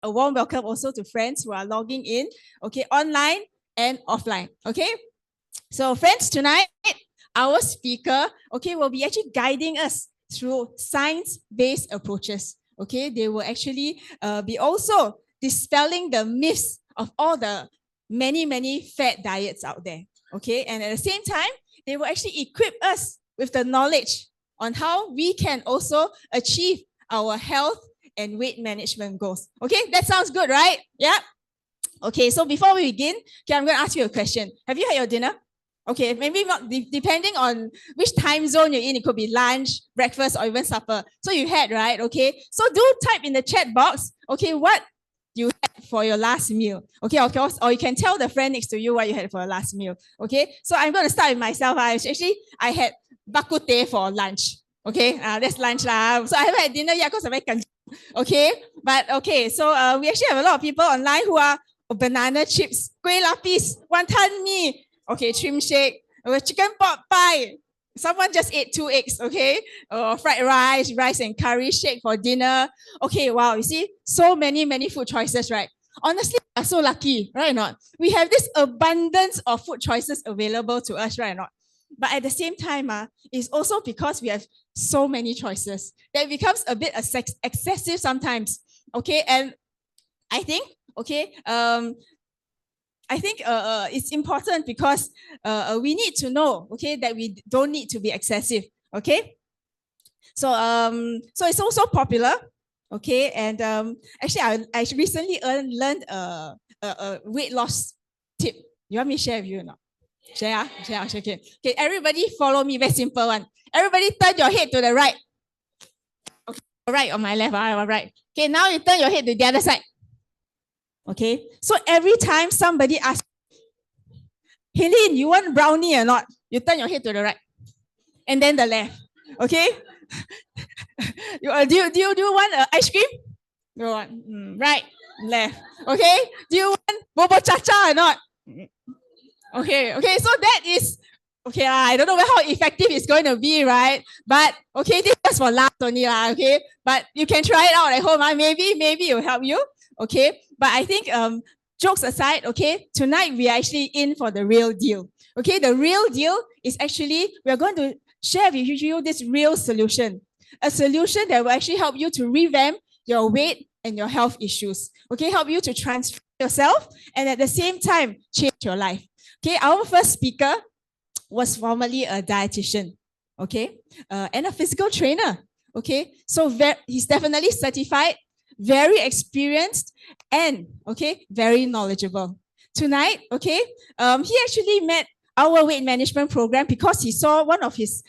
a warm welcome also to friends who are logging in, okay, online and offline, okay? So friends, tonight, our speaker, okay, will be actually guiding us through science-based approaches, okay? They will actually be also dispelling the myths of all the many fad diets out there, okay? And at the same time, they will actually equip us with the knowledge on how we can also achieve our health and weight management goals. Okay, that sounds good, right? Yeah. Okay, so before we begin, okay, I'm going to ask you a question. Have you had your dinner? Okay, maybe not, depending on which time zone you're in, it could be lunch, breakfast, or even supper. So you had, right? Okay, so do type in the chat box, okay, what you had for your last meal. Okay, of course, or you can tell the friend next to you what you had for your last meal. Okay, so I'm going to start with myself. I had bak kut teh for lunch. Okay, that's lunch lah. So I haven't had dinner yet because I'm very kanchiong. Okay, but okay, so we actually have a lot of people online who are banana chips, kueh lapis, wonton mee, okay, trim shake, chicken pot pie. Someone just ate 2 eggs, okay? Fried rice and curry shake for dinner. Okay, wow, you see, so many food choices, right? Honestly, we are so lucky, right or not? We have this abundance of food choices available to us, right or not? But at the same time, it's also because we have so many choices that it becomes a bit excessive sometimes, okay? And I think, okay, it's important because we need to know, okay, that we don't need to be excessive, okay? So it's also popular, okay? And actually, I recently learned a weight loss tip. You want me to share with you or not? Share. Okay. Okay, everybody follow me. Very simple one. Everybody turn your head to the right. Okay, right on my left. Right. Okay, now you turn your head to the other side. Okay, so every time somebody asks, Helene, you want brownie or not? You turn your head to the right and then the left. Okay. do you want ice cream? You want right, left. Okay. Do you want bobo cha-cha or not? Okay. So that is okay. I don't know how effective it's going to be, right? But okay, this is just for laughs only, okay. But you can try it out at home. Maybe it will help you. Okay. But I think jokes aside, okay, tonight we are actually in for the real deal. Okay, the real deal is actually we are going to share with you this real solution, a solution that will actually help you to revamp your weight and your health issues. Okay, help you to transform yourself and at the same time change your life. Okay, our first speaker was formerly a dietitian, okay, and a physical trainer. Okay, so he's definitely certified, very experienced, and okay, very knowledgeable. Tonight, okay, he actually met our weight management program because he saw one of his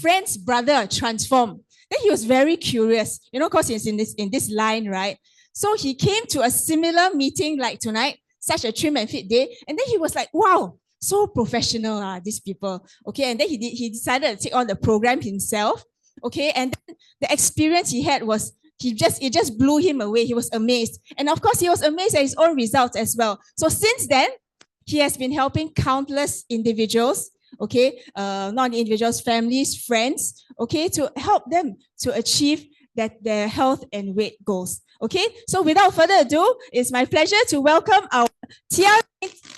friend's brother transform. Then he was very curious, because he's in this line, right? So he came to a similar meeting like tonight, such a trim and fit day, and then he was like, wow, so professional, these people. Okay, and then he decided to take on the program himself. Okay, and then the experience he had was it just blew him away. He was amazed. And of course, he was amazed at his own results as well. So since then, he has been helping countless individuals, okay, not individuals, families, friends, okay, to help them to achieve their health and weight goals. Okay, so without further ado, it's my pleasure to welcome our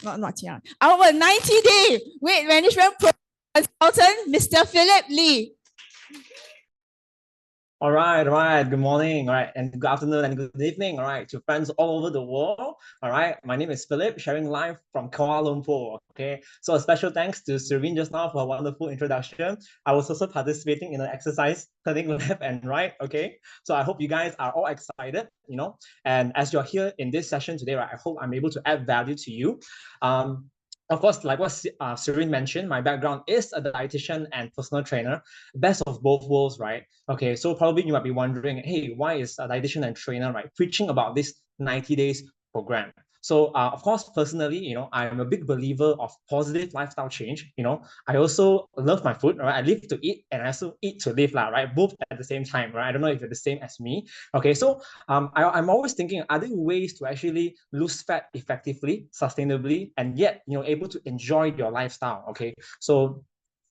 our 90-day weight management consultant, Mr. Philip Lee. All right. Good morning, all right, and good afternoon and good evening, all right, to friends all over the world. All right, my name is Philip, sharing live from Kuala Lumpur. Okay, so a special thanks to Serene just now for a wonderful introduction. I was also participating in an exercise, turning left and right. Okay, so I hope you guys are all excited, and as you're here in this session today, right, I hope I'm able to add value to you. Of course, like what Serene mentioned, my background is a dietitian and personal trainer, best of both worlds, right? Okay, so probably you might be wondering, hey, why is a dietitian and trainer, right, preaching about this 90 days program? So of course, personally, I'm a big believer of positive lifestyle change. I also love my food, right? I live to eat and I also eat to live, right? Both at the same time, right? I don't know if you're the same as me. Okay, so I'm always thinking, are there ways to actually lose fat effectively, sustainably, and yet, able to enjoy your lifestyle? Okay, so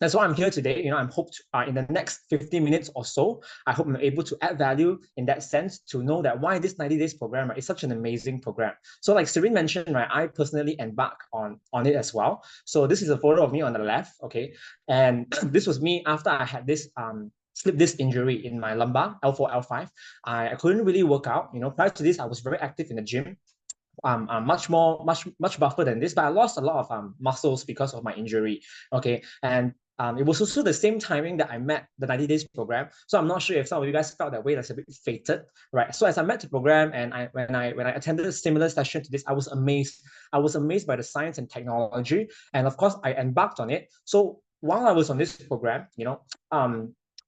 That's why I'm here today. I'm hope in the next 15 minutes or so, I hope I'm able to add value in that sense to know that why this 90 days program is such an amazing program. So like Serene mentioned, right, I personally embarked on it as well. So this is a photo of me on the left, okay? And this was me after I had this slip disc injury in my lumbar, L4, L5. I couldn't really work out. Prior to this, I was very active in the gym. Much buffer than this, but I lost a lot of muscles because of my injury. Okay, and it was also the same timing that I met the 90 days program. So I'm not sure if some of you guys felt that way, that's a bit fated, right? So as I met the program and when I attended a similar session to this, I was amazed. I was amazed by the science and technology, and of course I embarked on it. So while I was on this program,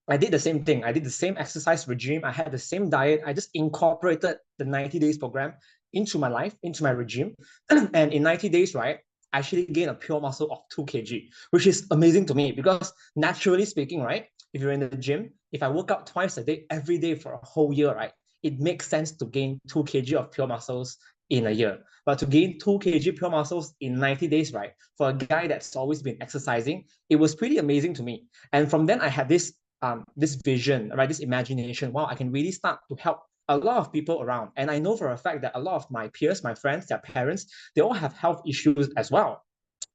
I did the same thing. I did the same exercise regime. I had the same diet. I just incorporated the 90 days program into my life, into my regime. And in 90 days, right, I actually gained a pure muscle of 2 kg, which is amazing to me because naturally speaking, right, if you're in the gym, if I work out twice a day, every day for a whole year, right, it makes sense to gain 2 kg of pure muscles in a year. But to gain 2 kg pure muscles in 90 days, right, for a guy that's always been exercising, it was pretty amazing to me. And from then I had this vision, right, this imagination, wow, I can really start to help a lot of people around. And I know for a fact that a lot of my peers, my friends, their parents, they all have health issues as well.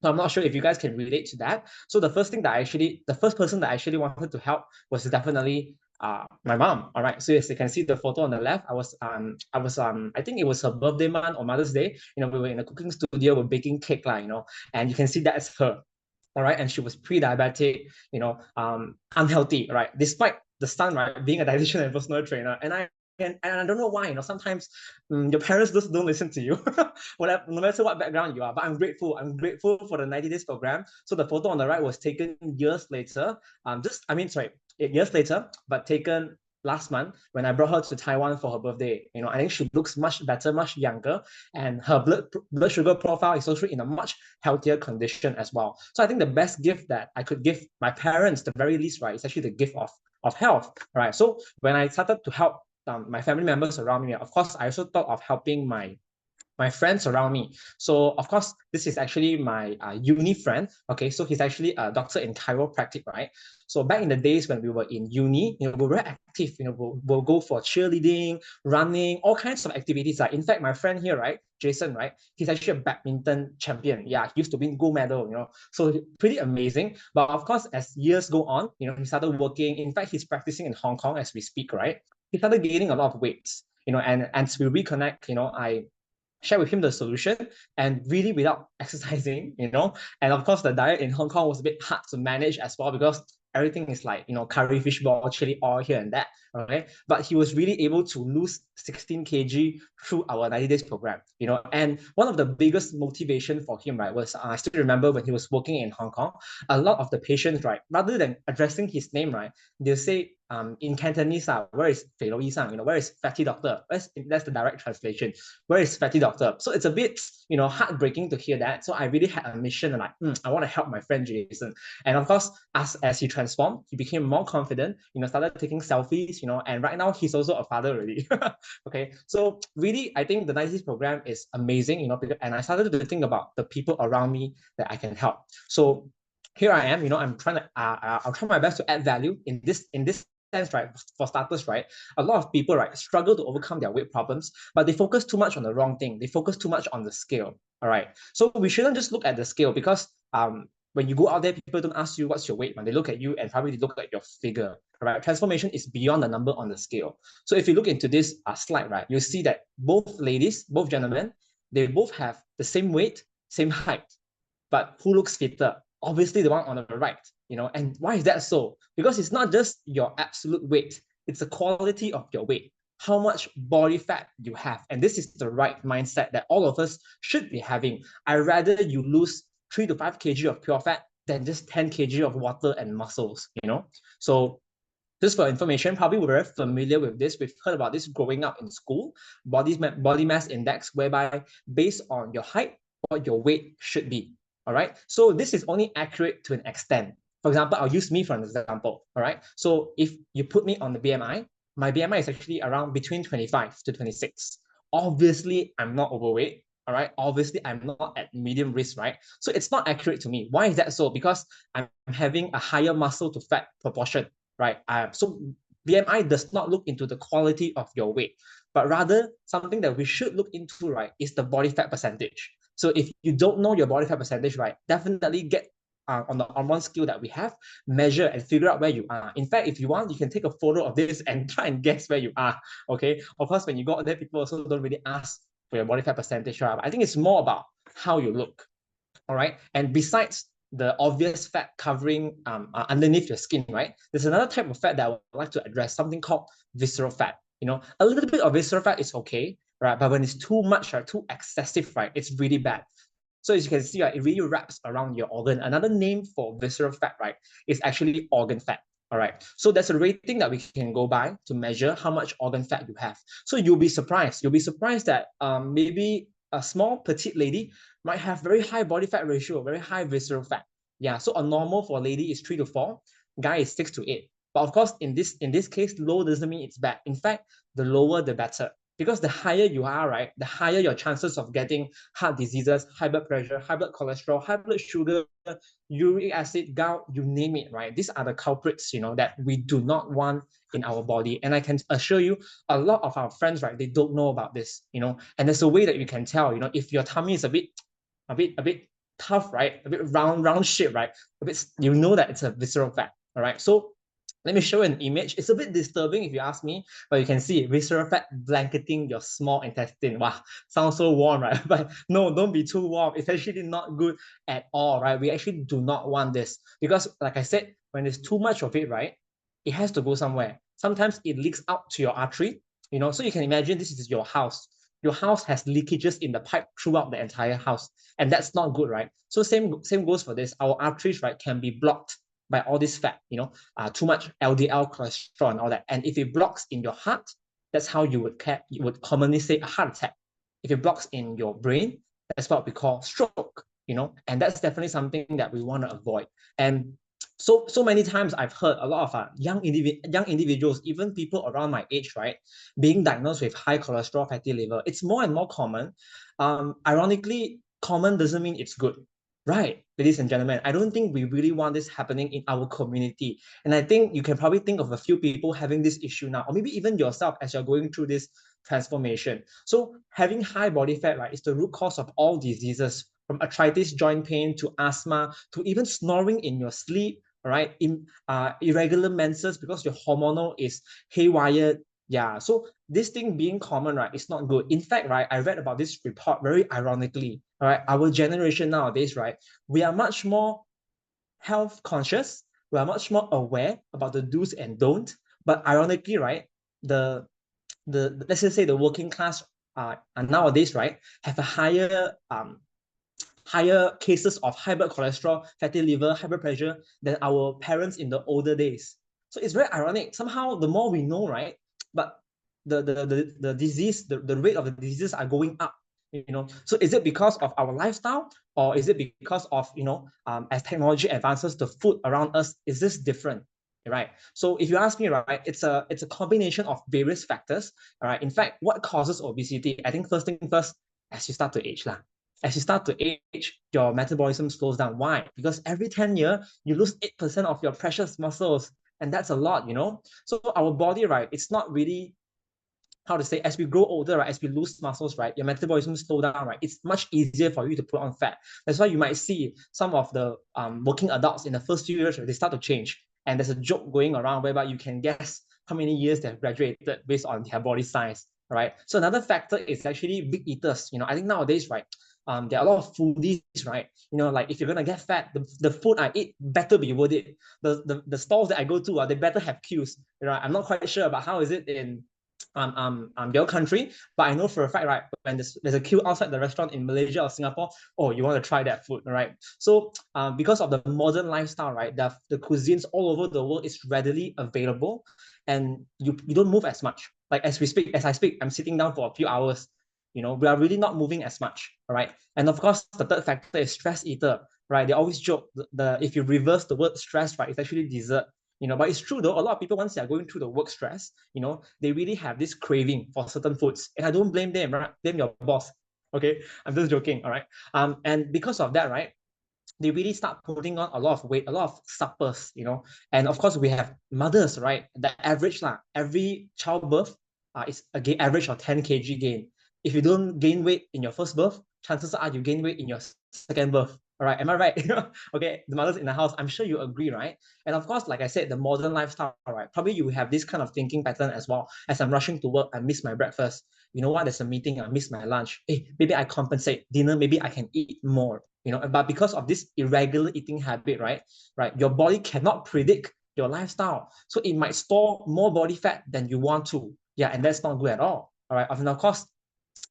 So I'm not sure if you guys can relate to that. So the first person that I actually wanted to help was definitely my mom. All right. So as you can see the photo on the left, I think it was her birthday month or Mother's Day. We were in a cooking studio, we're baking cake, and you can see that's her. All right, and she was pre-diabetic, unhealthy, right? Despite the son, right, being a dietitian and personal trainer, and I don't know why, sometimes your parents just don't listen to you, whatever, no matter what background you are. But I'm grateful. I'm grateful for the 90 days program. So the photo on the right was taken years later. 8 years later, but taken last month when I brought her to Taiwan for her birthday. I think she looks much better, much younger, and her blood sugar profile is also in a much healthier condition as well. So I think the best gift that I could give my parents, the very least, right, is actually the gift of health, right? So when I started to help my family members around me, of course, I also thought of helping my friends around me. So of course, this is actually my uni friend. Okay, so he's actually a doctor in chiropractic, right? So back in the days when we were in uni, we were very active. We'll go for cheerleading, running, all kinds of activities. In fact, my friend here, right, Jason, right, he's actually a badminton champion. Yeah, he used to win gold medal. So pretty amazing. But of course, as years go on, he started working. In fact, he's practicing in Hong Kong as we speak, right? He started gaining a lot of weights. And as we reconnect, I share with him the solution, and really without exercising, and of course the diet in Hong Kong was a bit hard to manage as well because everything is like, curry fish ball, chili oil here and that, okay? But he was really able to lose 16 kg through our 90 days program, and one of the biggest motivation for him, right, was I still remember when he was working in Hong Kong, a lot of the patients, right, rather than addressing his name, right, they'll say in Cantonese, where is 肥佬医生? Where is fatty doctor? That's the direct translation. Where is fatty doctor? So it's a bit, heartbreaking to hear that. So I really had a mission, and I want to help my friend Jason. And of course, as he transformed, he became more confident, started taking selfies, and right now he's also a father already. Okay. So really, I think the 90s program is amazing, and I started to think about the people around me that I can help. So here I am, I'm trying to, I'll try my best to add value in this sense, right? For starters, right, a lot of people, right, struggle to overcome their weight problems, but they focus too much on the wrong thing. They focus too much on the scale. All right. So we shouldn't just look at the scale because when you go out there, people don't ask you what's your weight, man. They look at you and probably look at your figure. Right? Transformation is beyond the number on the scale. So if you look into this slide, right, you'll see that both ladies, both gentlemen, they both have the same weight, same height, but who looks fitter? Obviously the one on the right, and why is that so? Because it's not just your absolute weight, it's the quality of your weight, how much body fat you have. And this is the right mindset that all of us should be having. I'd rather you lose 3 to 5 kg of pure fat than just 10 kg of water and muscles, So just for information, probably we're very familiar with this. We've heard about this growing up in school, body mass index, whereby based on your height, what your weight should be. All right. So this is only accurate to an extent. For example, I'll use me for an example. All right. So if you put me on the BMI, my BMI is actually around between 25 to 26. Obviously, I'm not overweight, all right, obviously I'm not at medium risk, right? So it's not accurate to me. Why is that so? Because I'm having a higher muscle to fat proportion, right? So BMI does not look into the quality of your weight, but rather something that we should look into, right, is the body fat percentage. So if you don't know your body fat percentage, right, definitely get on one skill that we have, measure and figure out where you are. In fact, if you want, you can take a photo of this and try and guess where you are. Okay. Of course, when you go out there, people also don't really ask for your body fat percentage, right? But I think it's more about how you look. All right. And besides the obvious fat covering underneath your skin, right? There's another type of fat that I would like to address, something called visceral fat. You know, a little bit of visceral fat is okay, right? But when it's too much, right, too excessive, right, it's really bad. So as you can see, right, it really wraps around your organ. Another name for visceral fat, right, is actually organ fat. All right. So there's a rating that we can go by to measure how much organ fat you have. So you'll be surprised. You'll be surprised that maybe a small petite lady might have very high body fat ratio, very high visceral fat. Yeah. So a normal for a lady is 3 to 4, guy is 6 to 8. But of course, in this case, low doesn't mean it's bad. In fact, the lower the better. Because the higher you are, right, the higher your chances of getting heart diseases, high blood pressure, high blood cholesterol, high blood sugar, uric acid, gout, you name it, right? These are the culprits, that we do not want in our body. And I can assure you, a lot of our friends, right, they don't know about this, and there's a way that you can tell, if your tummy is a bit tough, right? A bit round shape, right? A bit, that it's a visceral fat. All right. So let me show you an image. It's a bit disturbing if you ask me, but you can see visceral fat blanketing your small intestine. Wow, sounds so warm, right? But no, don't be too warm. It's actually not good at all, right? We actually do not want this because, like I said, when there's too much of it, right, it has to go somewhere. Sometimes it leaks out to your artery, so you can imagine this is your house. Your house has leakages in the pipe throughout the entire house, and that's not good, right? So same goes for this. Our arteries, right, can be blocked by all this fat, too much LDL cholesterol and all that. And if it blocks in your heart, that's how you would commonly say a heart attack. If it blocks in your brain, that's what we call stroke, and that's definitely something that we want to avoid. And so many times I've heard a lot of young individuals, even people around my age, right, being diagnosed with high cholesterol, fatty liver. It's more and more common. Ironically, common doesn't mean it's good. Right, ladies and gentlemen, I don't think we really want this happening in our community. And I think you can probably think of a few people having this issue now, or maybe even yourself as you're going through this transformation. So having high body fat, right, is the root cause of all diseases, from arthritis, joint pain, to asthma, to even snoring in your sleep, right? Irregular menses because your hormonal is haywire. Yeah, so this thing being common, right, is not good. In fact, right, I read about this report very ironically. All right, our generation nowadays, right, we are much more health conscious. We are much more aware about the do's and don'ts. But ironically, right, the let's just say the working class nowadays, right, have a higher cases of high blood cholesterol, fatty liver, high blood pressure than our parents in the older days. So it's very ironic. Somehow, the more we know, right, but the disease, the rate of the diseases are going up. So is it because of our lifestyle, or is it because of as technology advances, the food around us is this different? Right. So if you ask me, right, it's a combination of various factors. All right. In fact, what causes obesity? I think first thing first, as you start to age, lah. As you start to age, your metabolism slows down. Why? Because every 10 years, you lose 8% of your precious muscles. And that's a lot. So our body, right, it's not really, how to say, as we grow older, right, as we lose muscles, right, your metabolism slow down, right, it's much easier for you to put on fat. That's why you might see some of the working adults in the first few years, right, they start to change. And there's a joke going around whereby you can guess how many years they've graduated based on their body size, right? So another factor is actually big eaters. I think nowadays, right, there are a lot of foodies, right? Like if you're gonna get fat, the food I eat better be worth it. The stalls that I go to, they better have queues. I'm not quite sure about how is it in your country, but I know for a fact, right, when there's a queue outside the restaurant in Malaysia or Singapore, oh, you want to try that food, right? So because of the modern lifestyle, right, the cuisines all over the world is readily available, and you don't move as much. Like as I speak, I'm sitting down for a few hours. We are really not moving as much, all right? And of course, the third factor is stress eater, right? They always joke if you reverse the word stress, right, it's actually dessert. But it's true though, a lot of people, once they're going through the work stress, they really have this craving for certain foods. And I don't blame them, right? Blame your boss. Okay, I'm just joking. All right. And because of that, right, they really start putting on a lot of weight, a lot of suppers, And of course, we have mothers, right? The average lah, every childbirth is a average of 10 kg gain. If you don't gain weight in your first birth, chances are you gain weight in your second birth. All right, am I right? Okay, the mothers in the house, I'm sure you agree, right? And of course, like I said, the modern lifestyle, right? Probably you have this kind of thinking pattern as well. As I'm rushing to work, I miss my breakfast. You know what? There's a meeting, I miss my lunch. Hey, maybe I compensate dinner, maybe I can eat more. But because of this irregular eating habit, right, your body cannot predict your lifestyle, so it might store more body fat than you want to. Yeah, and that's not good at all right. And of course,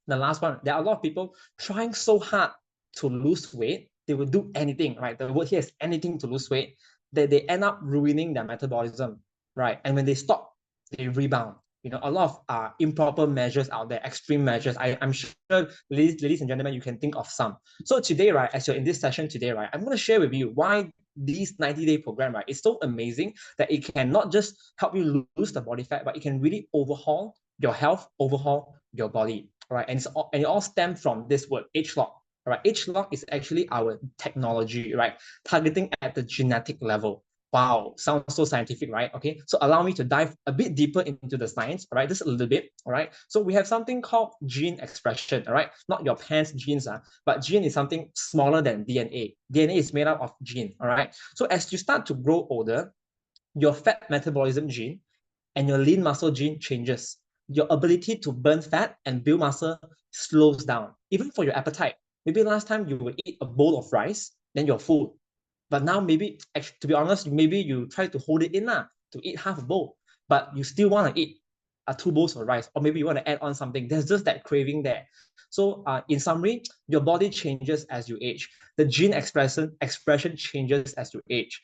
the last one, there are a lot of people trying so hard to lose weight. They will do anything, right? The word here is anything to lose weight, that they end up ruining their metabolism, right? And when they stop, they rebound. A lot of improper measures out there, extreme measures. I'm sure, ladies and gentlemen, you can think of some. So today, right, as you're in this session today, right, I'm going to share with you why this 90-day program, right, is so amazing that it can not just help you lose the body fat, but it can really overhaul your health, overhaul your body. All right, and it all stems from this word, H-lock. All right, H-lock is actually our technology, right, targeting at the genetic level. Wow, sounds so scientific, right? Okay, so allow me to dive a bit deeper into the science, all right, just a little bit, all right? So we have something called gene expression, all right? Not your pants genes, but gene is something smaller than DNA. DNA is made up of gene, all right? So as you start to grow older, your fat metabolism gene and your lean muscle gene changes. Your ability to burn fat and build muscle slows down, even for your appetite. Maybe last time you would eat a bowl of rice, then you're full. But now maybe, actually, to be honest, maybe you try to hold it in to eat half a bowl, but you still want to eat 2 bowls of rice, or maybe you want to add on something. There's just that craving there. So in summary, your body changes as you age. The gene expression changes as you age.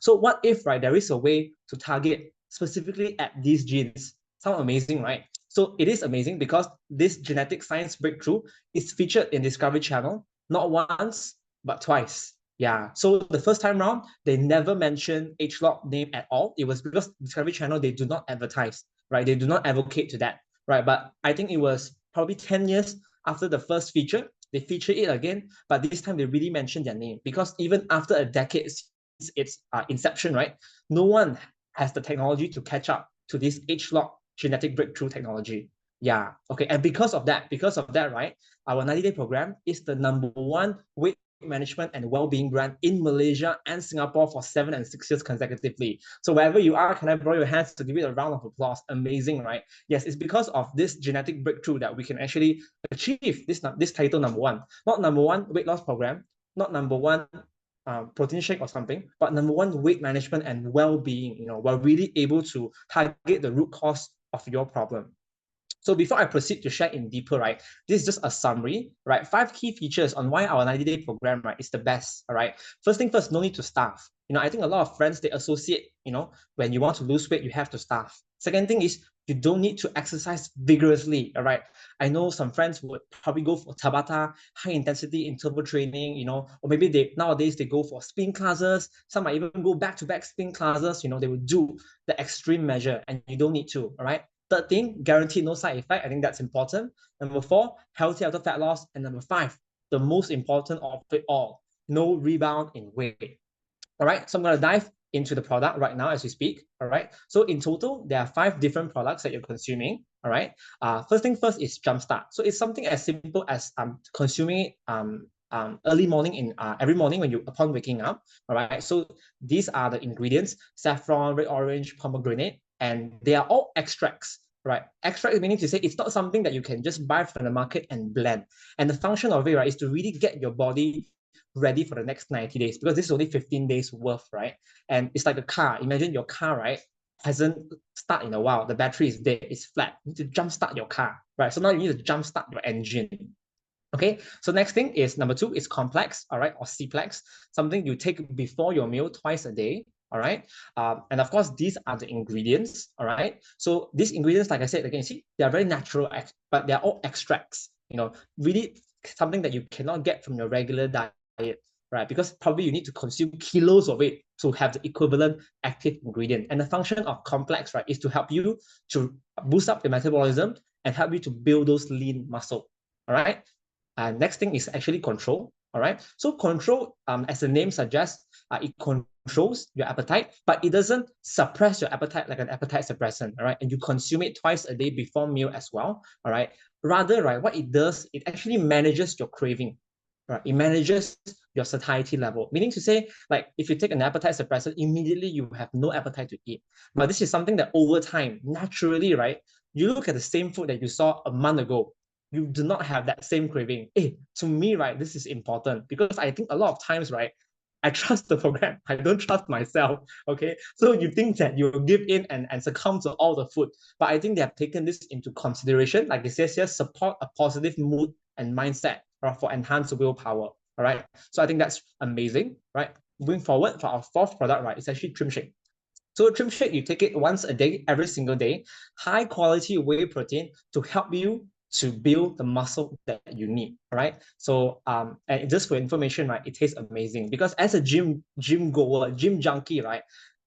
So what if, right, there is a way to target specifically at these genes? Sound amazing, right? So it is amazing because this genetic science breakthrough is featured in Discovery Channel not once but twice. Yeah. So the first time round, they never mentioned H-lock name at all. It was because Discovery Channel, they do not advertise, right? They do not advocate to that, right? But I think it was probably 10 years after the first feature, they feature it again, but this time they really mentioned their name, because even after a decade since its inception, right, no one has the technology to catch up to this H-lock genetic breakthrough technology. Yeah. Okay. And because of that, right, our 90-day program is the #1 weight management and well-being brand in Malaysia and Singapore for 7 and 6 years consecutively. So wherever you are, can I borrow your hands to give it a round of applause? Amazing, right? Yes, it's because of this genetic breakthrough that we can actually achieve this title #1. Not #1 weight loss program, not #1 protein shake or something, but #1 weight management and well-being. We're really able to target the root cause of your problem. So before I proceed to share in deeper, right, this is just a summary, right? 5 key features on why our 90-day program, right, is the best, all right? First thing first, no need to starve. I think a lot of friends, they associate, when you want to lose weight, you have to starve. Second thing is, you don't need to exercise vigorously, all right? I know some friends would probably go for Tabata, high intensity interval training, or maybe nowadays they go for spin classes. Some might even go back-to-back spin classes. They would do the extreme measure, and you don't need to, all right? Third thing, guaranteed no side effect. I think that's important. Number 4, healthy after fat loss. And number 5, the most important of it all, no rebound in weight. All right, so I'm going to dive into the product right now as we speak. All right, so in total, there are 5 different products that you're consuming. All right, first thing first is Jumpstart. So it's something as simple as consuming it early morning every morning upon waking up. All right, so these are the ingredients: saffron, red orange, pomegranate, and they are all extracts. Right, extract meaning to say it's not something that you can just buy from the market and blend. And the function of it, right, is to really get your body ready for the next 90 days, because this is only 15 days worth, right? And it's like a car. Imagine your car, right, hasn't started in a while. The battery is dead, it's flat. You need to jumpstart your car, right? So now you need to jumpstart your engine. Okay, so next thing is number 2 is complex, all right, or C-plex, something you take before your meal twice a day. All right, and of course these are the ingredients. All right, so these ingredients, like I said again, see, they are very natural, but they're all extracts. Really something that you cannot get from your regular diet, right? Because probably you need to consume kilos of it to have the equivalent active ingredient. And the function of complex, right, is to help you to boost up your metabolism and help you to build those lean muscle. All right. And next thing is actually control. All right. So control, as the name suggests, it controls your appetite, but it doesn't suppress your appetite like an appetite suppressant. All right. And you consume it twice a day before meal as well. All right. Rather, right, what it does, it actually manages your craving. Right. It manages your satiety level, meaning to say, like, if you take an appetite suppressant, immediately you have no appetite to eat. But this is something that over time, naturally, right, you look at the same food that you saw a month ago, you do not have that same craving. To me, right, this is important because I think a lot of times, right, I trust the program. I don't trust myself. Okay. So you think that you will give in and succumb to all the food. But I think they have taken this into consideration. Like it says here, support a positive mood and mindset for enhanced willpower. All right. So I think that's amazing. Right. Moving forward for our fourth product, right, it's actually Trim Shake. So Trim Shake, you take it once a day, every single day, high quality whey protein to help you to build the muscle that you need. All right. So and just for information, right, it tastes amazing because as a gym goer, gym junkie, right,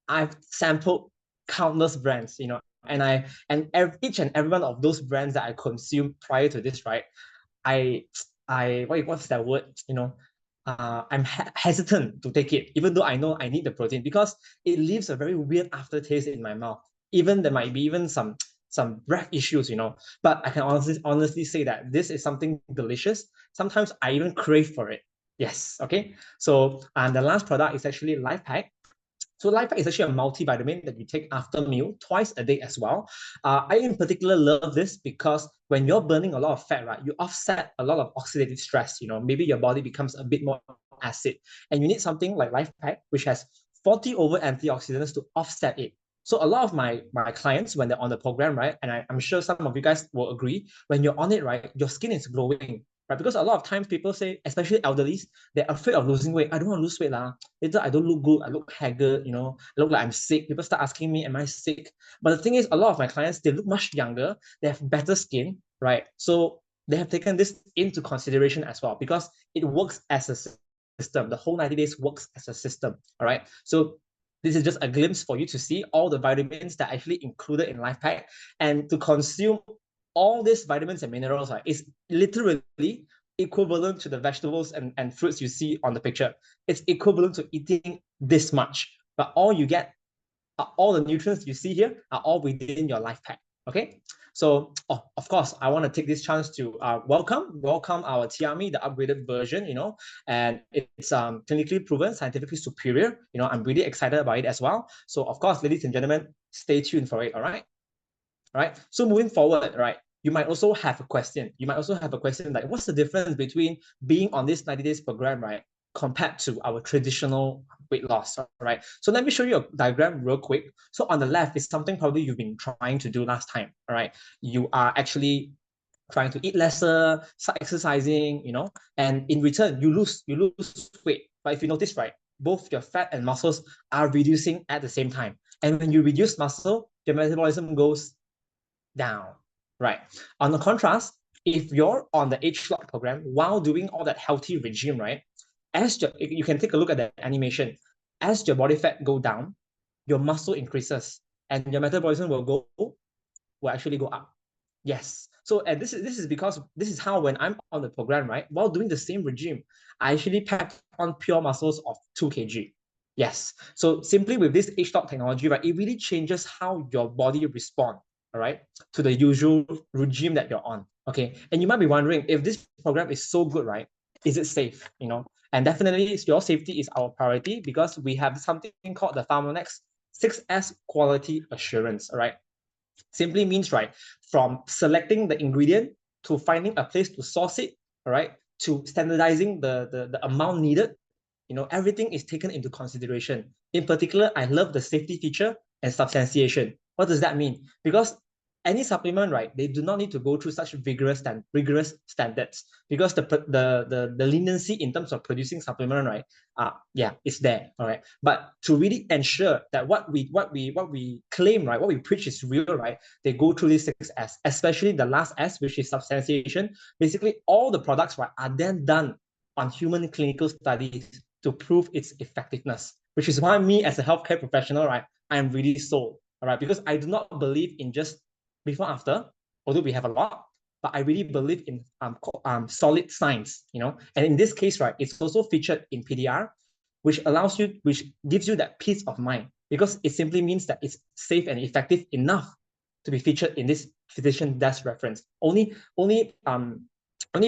I've sampled countless brands, each and every one of those brands that I consumed prior to this, right, I what's that word? I'm hesitant to take it, even though I know I need the protein because it leaves a very weird aftertaste in my mouth. Even there might be even some breath issues, But I can honestly say that this is something delicious. Sometimes I even crave for it. Yes. Okay. So and the last product is actually Life Pack. So Life Pack is actually a multivitamin that you take after meal twice a day as well. I in particular love this because when you're burning a lot of fat, right, you offset a lot of oxidative stress. Maybe your body becomes a bit more acid, and you need something like Life Pack, which has 40 over antioxidants to offset it. So a lot of my clients, when they're on the program, right, and I'm sure some of you guys will agree, when you're on it, right, your skin is glowing, right? Because a lot of times people say, especially elderly, they're afraid of losing weight. I don't want to lose weight, lah. Later I don't look good. I look haggard, I look like I'm sick. People start asking me, am I sick? But the thing is, a lot of my clients, they look much younger. They have better skin, right? So they have taken this into consideration as well because it works as a system. The whole 90 days works as a system, all right? So this is just a glimpse for you to see all the vitamins that are actually included in Life Pack. And to consume all these vitamins and minerals, right, is literally equivalent to the vegetables and fruits you see on the picture. It's equivalent to eating this much, but all you get, all the nutrients you see here are all within your Life Pack. Okay. So, of course, I want to take this chance to welcome our Tiami, the upgraded version, and it's clinically proven, scientifically superior. I'm really excited about it as well. So, of course, ladies and gentlemen, stay tuned for it. All right. All right. So moving forward, right, you might also have a question. You might also have a question like, what's the difference between being on this 90 days program, right, compared to our traditional weight loss, right? So let me show you a diagram real quick. So on the left is something probably you've been trying to do last time, all right? You are actually trying to eat lesser, start exercising, and in return, you lose weight. But if you notice, right, both your fat and muscles are reducing at the same time. And when you reduce muscle, your metabolism goes down, right? On the contrast, if you're on the age lock program while doing all that healthy regime, right, you can take a look at the animation. As your body fat go down, your muscle increases and your metabolism will actually go up. Yes. So and this is because this is how when I'm on the program, right, while doing the same regime, I actually pack on pure muscles of 2 kg. Yes. So simply with this H-Lock technology, right, it really changes how your body respond, all right, to the usual regime that you're on. Okay. And you might be wondering if this program is so good, right? Is it safe? And definitely your safety is our priority because we have something called the Pharmanex 6S quality assurance, all right? Simply means, right, from selecting the ingredient to finding a place to source it, all right, to standardizing the amount needed, everything is taken into consideration. In particular, I love the safety feature and substantiation. What does that mean? Because any supplement, right, they do not need to go through such rigorous standards because the leniency in terms of producing supplement, right, yeah, it's there, all right. But to really ensure that what we claim, right, what we preach is real, right, they go through these 6S, especially the last S, which is substantiation. Basically, all the products, right, are then done on human clinical studies to prove its effectiveness, which is why me as a healthcare professional, right, I'm really sold, all right, because I do not believe in just before after, although we have a lot, but I really believe in solid science, and in this case, right, it's also featured in PDR, which gives you that peace of mind, because it simply means that it's safe and effective enough to be featured in this physician desk reference. Only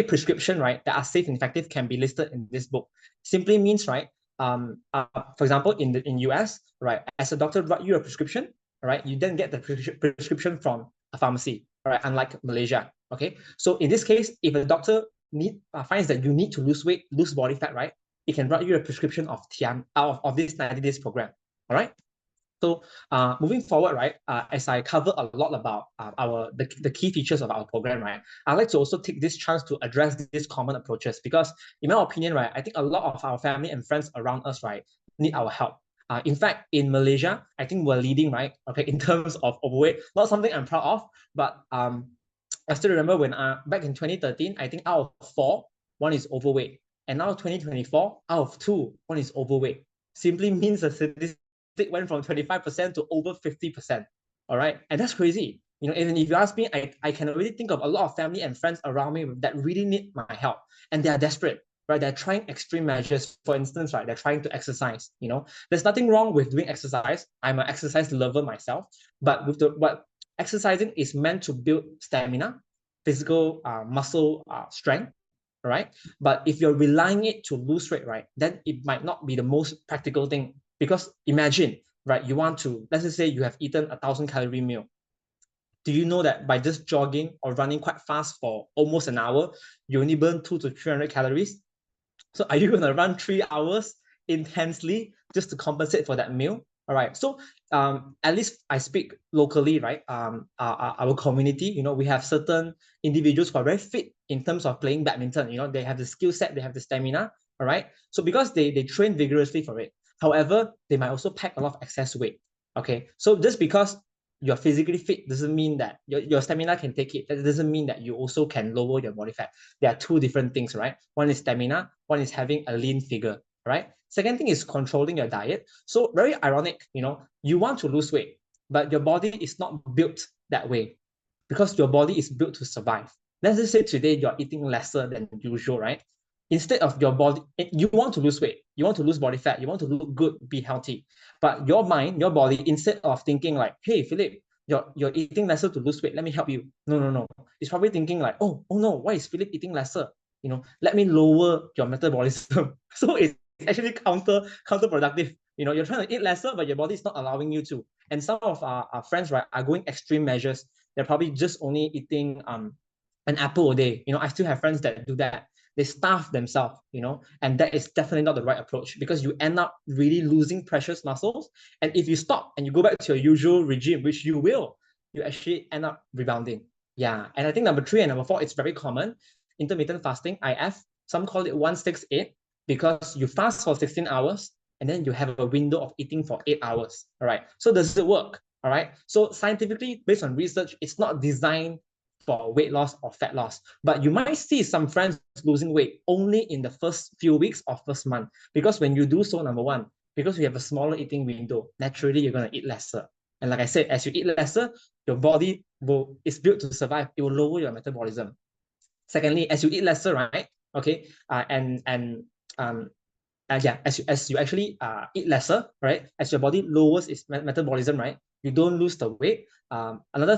prescription, right, that are safe and effective can be listed in this book. Simply means, right, for example, in US, right, as a doctor write you a prescription, right, you then get the prescription from a pharmacy, right, unlike Malaysia. Okay, so in this case, if a doctor finds that you need to lose body fat, right, it can write you a prescription of Tian of this 90 days program. All right. So moving forward, right, as I cover a lot about the key features of our program, right, I'd like to also take this chance to address these common approaches, because in my opinion, right, I think a lot of our family and friends around us, right, need our help. In fact, in Malaysia, I think we're leading, right, okay, in terms of overweight. Not something I'm proud of, but I still remember when back in 2013, I think out of 4, 1 is overweight. And now 2024, out of 2, 1 is overweight. Simply means the statistic went from 25% to over 50%. All right. And that's crazy. Even if you ask me, I can already think of a lot of family and friends around me that really need my help. And they are desperate, right? They're trying extreme measures. For instance, right, they're trying to exercise. There's nothing wrong with doing exercise. I'm an exercise lover myself. But exercising is meant to build stamina, physical muscle strength, right? But if you're relying it to lose weight, right, then it might not be the most practical thing. Because imagine, right, you want to, let's just say you have eaten 1,000-calorie meal. Do you know that by just jogging or running quite fast for almost an hour, you only burn 200 to 300 calories? So are you going to run 3 hours intensely just to compensate for that meal? All right. So at least I speak locally, right? Our community, we have certain individuals who are very fit in terms of playing badminton. They have the skill set, they have the stamina. All right. So because they train vigorously for it. However, they might also pack a lot of excess weight. Okay. So just because you're physically fit doesn't mean that your stamina can take it. That doesn't mean that you also can lower your body fat. There are two different things, right? One is stamina, one is having a lean figure, right? Second thing is controlling your diet. So very ironic, you want to lose weight, but your body is not built that way, because your body is built to survive. Let's just say today you're eating lesser than usual, right? Instead of your body, you want to lose weight, you want to lose body fat, you want to look good, be healthy. But your mind, your body, instead of thinking like, hey, Philip, you're eating lesser to lose weight, let me help you. No. It's probably thinking like, oh no, why is Philip eating lesser? Let me lower your metabolism. So it's actually counterproductive. You're trying to eat lesser, but your body is not allowing you to. And some of our friends, right, are going extreme measures. They're probably just only eating an apple a day. I still have friends that do that. They starve themselves, and that is definitely not the right approach, because you end up really losing precious muscles. And if you stop and you go back to your usual regime, which you will, you actually end up rebounding. Yeah. And I think number 3 and number 4, it's very common. Intermittent fasting, IF, some call it 168, because you fast for 16 hours and then you have a window of eating for 8 hours. All right. So does it work? All right. So scientifically, based on research, it's not designed for weight loss or fat loss. But you might see some friends losing weight only in the first few weeks or first month. Because when you do so, number 1, because you have a smaller eating window, naturally you're going to eat lesser. And like I said, as you eat lesser, your body is built to survive. It will lower your metabolism. Secondly, as you eat lesser, right? Okay, as you actually eat lesser, right? As your body lowers its metabolism, right? You don't lose the weight. Another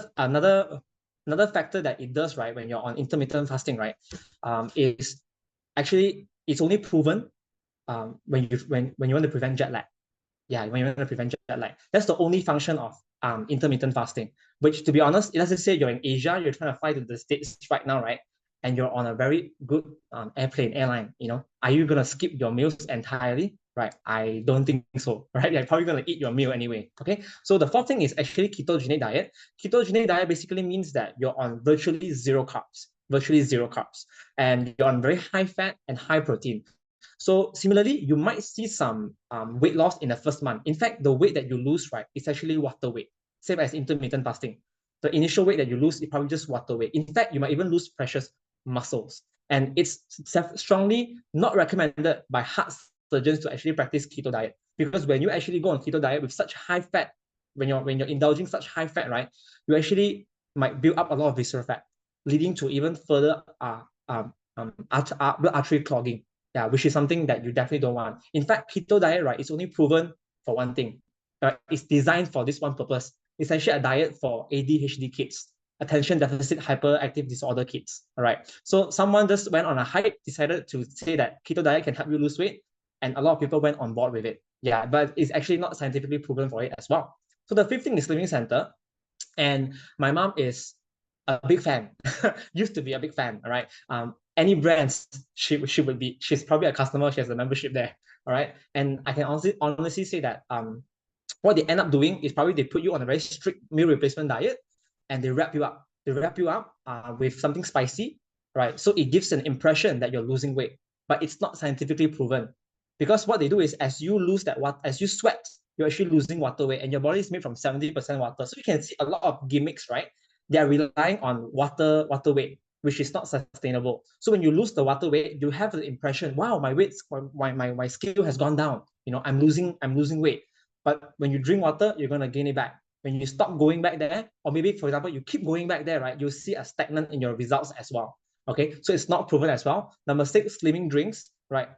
factor that it does, right, when you're on intermittent fasting, right, is actually it's only proven when you want to prevent jet lag. Yeah, when you want to prevent jet lag. That's the only function of intermittent fasting, which, to be honest, let's just say you're in Asia, you're trying to fly to the States right now, right? And you're on a very good airline, are you going to skip your meals entirely? Right? I don't think so, right? You're probably going to eat your meal anyway, okay? So the 4th thing is actually ketogenic diet. Ketogenic diet basically means that you're on virtually zero carbs, and you're on very high fat and high protein. So similarly, you might see some weight loss in the first month. In fact, the weight that you lose, right, is actually water weight, same as intermittent fasting. The initial weight that you lose is probably just water weight. In fact, you might even lose precious muscles. And it's strongly not recommended by heart surgeons to actually practice keto diet, because when you actually go on keto diet with such high fat, when you're indulging such high fat, right, you actually might build up a lot of visceral fat. leading to even further blood artery clogging. Yeah, which is something that you definitely don't want. In fact, keto diet, right, is only proven for one thing. Right? It's designed for this one purpose. It's actually a diet for ADHD kids, attention deficit hyperactive disorder kids. All right. So someone just went on a hype, decided to say that keto diet can help you lose weight, and a lot of people went on board with it. Yeah, but it's actually not scientifically proven for it as well. So the fifth thing is Living Center. And my mom is a big fan, used to be a big fan. All right. Any brands she would be, she's probably a customer, she has a membership there. All right. And I can honestly say that what they end up doing is probably they put you on a very strict meal replacement diet, and they wrap you up. They wrap you up with something spicy, right? So it gives an impression that you're losing weight, but it's not scientifically proven. Because what they do is, as you lose that water, as you sweat, you're actually losing water weight, and your body is made from 70% water. So you can see a lot of gimmicks, right? They are relying on water weight, which is not sustainable. So when you lose the water weight, you have the impression, wow, my scale has gone down. I'm losing weight. But when you drink water, you're gonna gain it back. When you stop going back there, or maybe for example, you keep going back there, right? You'll see a stagnant in your results as well. Okay, so it's not proven as well. Number 6, slimming drinks, right?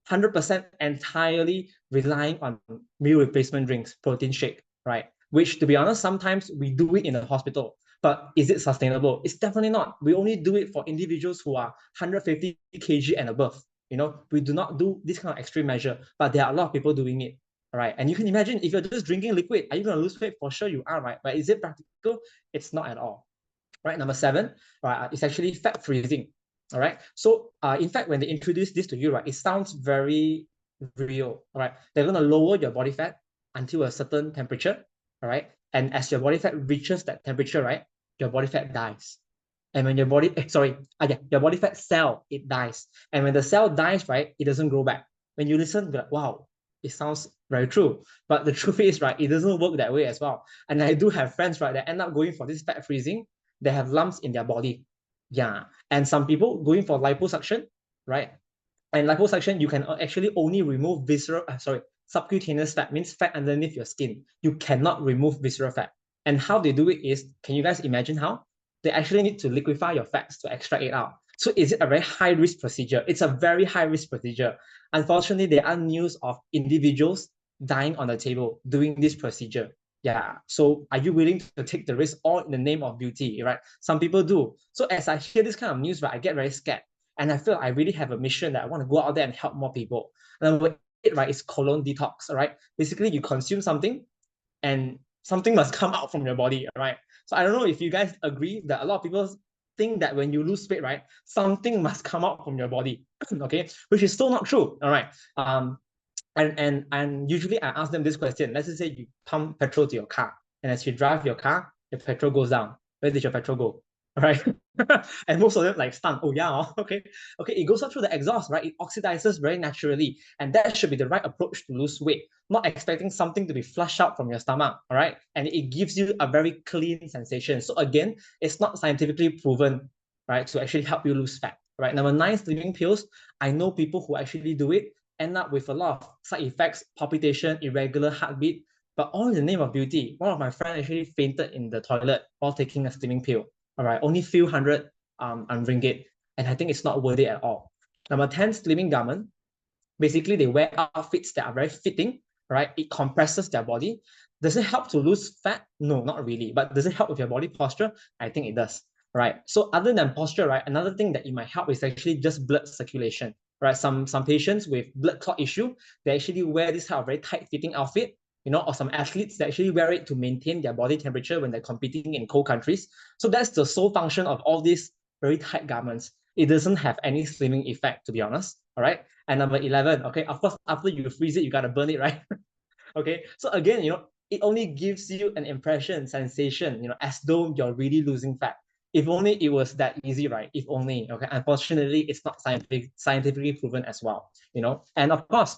100% entirely relying on meal replacement drinks, protein shake, right? Which, to be honest, sometimes we do it in a hospital. But is it sustainable? It's definitely not. We only do it for individuals who are 150 kg and above. We do not do this kind of extreme measure, but there are a lot of people doing it. All right. And you can imagine, if you're just drinking liquid, are you going to lose weight? For sure you are, right? But is it practical? It's not at all. Right. Number 7, right, it's actually fat freezing. All right. So in fact, when they introduce this to you, right, it sounds very real. All right. They're going to lower your body fat until a certain temperature. All right. And as your body fat reaches that temperature, right, your body fat dies. And when your your body fat cell, it dies. And when the cell dies, right, it doesn't grow back. When you listen, you're like, wow, it sounds very true. But the truth is, right, it doesn't work that way as well. And I do have friends, right, that end up going for this fat freezing. They have lumps in their body. Yeah. And some people going for liposuction, right? And liposuction, you can actually only remove subcutaneous fat, means fat underneath your skin. You cannot remove visceral fat. And how they do it is, can you guys imagine how? They actually need to liquefy your fats to extract it out. So is it a very high risk procedure? It's a very high risk procedure. Unfortunately, there are news of individuals dying on the table doing this procedure. Yeah. So are you willing to take the risk all in the name of beauty, right? Some people do. So as I hear this kind of news, right, I get very scared. And I feel I really have a mission that I want to go out there and help more people. Number 8, right, is colon detox, right? Basically, you consume something and something must come out from your body, right? So I don't know if you guys agree that a lot of people think that when you lose weight, right, something must come out from your body, okay? Which is still not true, all right? And usually I ask them this question. Let's just say you pump petrol to your car, and as you drive your car, your petrol goes down. Where did your petrol go? All right. And most of them like stunned. Oh yeah, okay. It goes up through the exhaust, right? It oxidizes very naturally. And that should be the right approach to lose weight. Not expecting something to be flushed out from your stomach, all right? And it gives you a very clean sensation. So again, it's not scientifically proven, right, to actually help you lose fat. Right. Number 9, sleeping pills. I know people who actually do it end up with a lot of side effects, palpitation, irregular heartbeat, but all in the name of beauty. One of my friends actually fainted in the toilet while taking a sleeping pill. All right, only few hundred ringgit, and I think it's not worth it at all. Number 10, slimming garment. Basically, they wear outfits that are very fitting, right? It compresses their body. Does it help to lose fat? No, not really. But does it help with your body posture? I think it does, right? So other than posture, right, another thing that it might help is actually just blood circulation, right? Some patients with blood clot issue, they actually wear this kind of very tight-fitting outfit, or some athletes that actually wear it to maintain their body temperature when they're competing in cold countries. So that's the sole function of all these very tight garments. It doesn't have any slimming effect, to be honest. All right. And number 11, okay, of course, after you freeze it, you gotta burn it, right? Okay. So again, it only gives you an impression, sensation, as though you're really losing fat. If only it was that easy, right? If only. Okay. Unfortunately, it's not scientifically proven as well. And of course,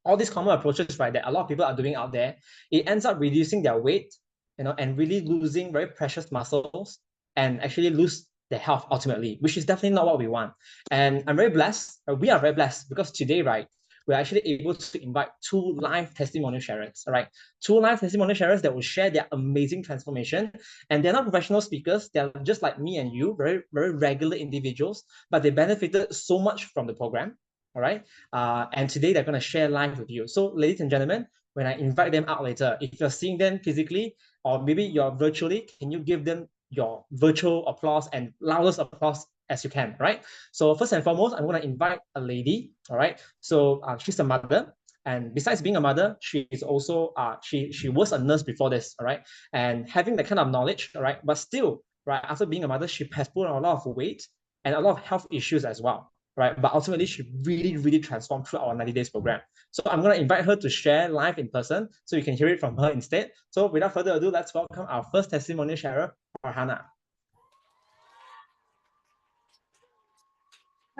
all these common approaches, right, that a lot of people are doing out there, it ends up reducing their weight, and really losing very precious muscles, and actually lose their health ultimately, which is definitely not what we want. And I'm very blessed, we are very blessed, because today, right, we're actually able to invite 2 live testimonial sharers, all right? 2 live testimonial sharers that will share their amazing transformation. And they're not professional speakers. They're just like me and you, very, very regular individuals, but they benefited so much from the program, all right? And today they're going to share live with you. So ladies and gentlemen, when I invite them out later, if you're seeing them physically or maybe you're virtually, can you give them your virtual applause and loudest applause as you can, right? So first and foremost, I'm going to invite a lady, all right? So she's a mother. And besides being a mother, she is also, she was a nurse before this, all right? And having that kind of knowledge, all right? But still, right, after being a mother, she has put on a lot of weight and a lot of health issues as well, right? But ultimately, she really, really transformed through our 90 days program. So I'm going to invite her to share live in person so you can hear it from her instead. So without further ado, let's welcome our first testimonial sharer, Farhana.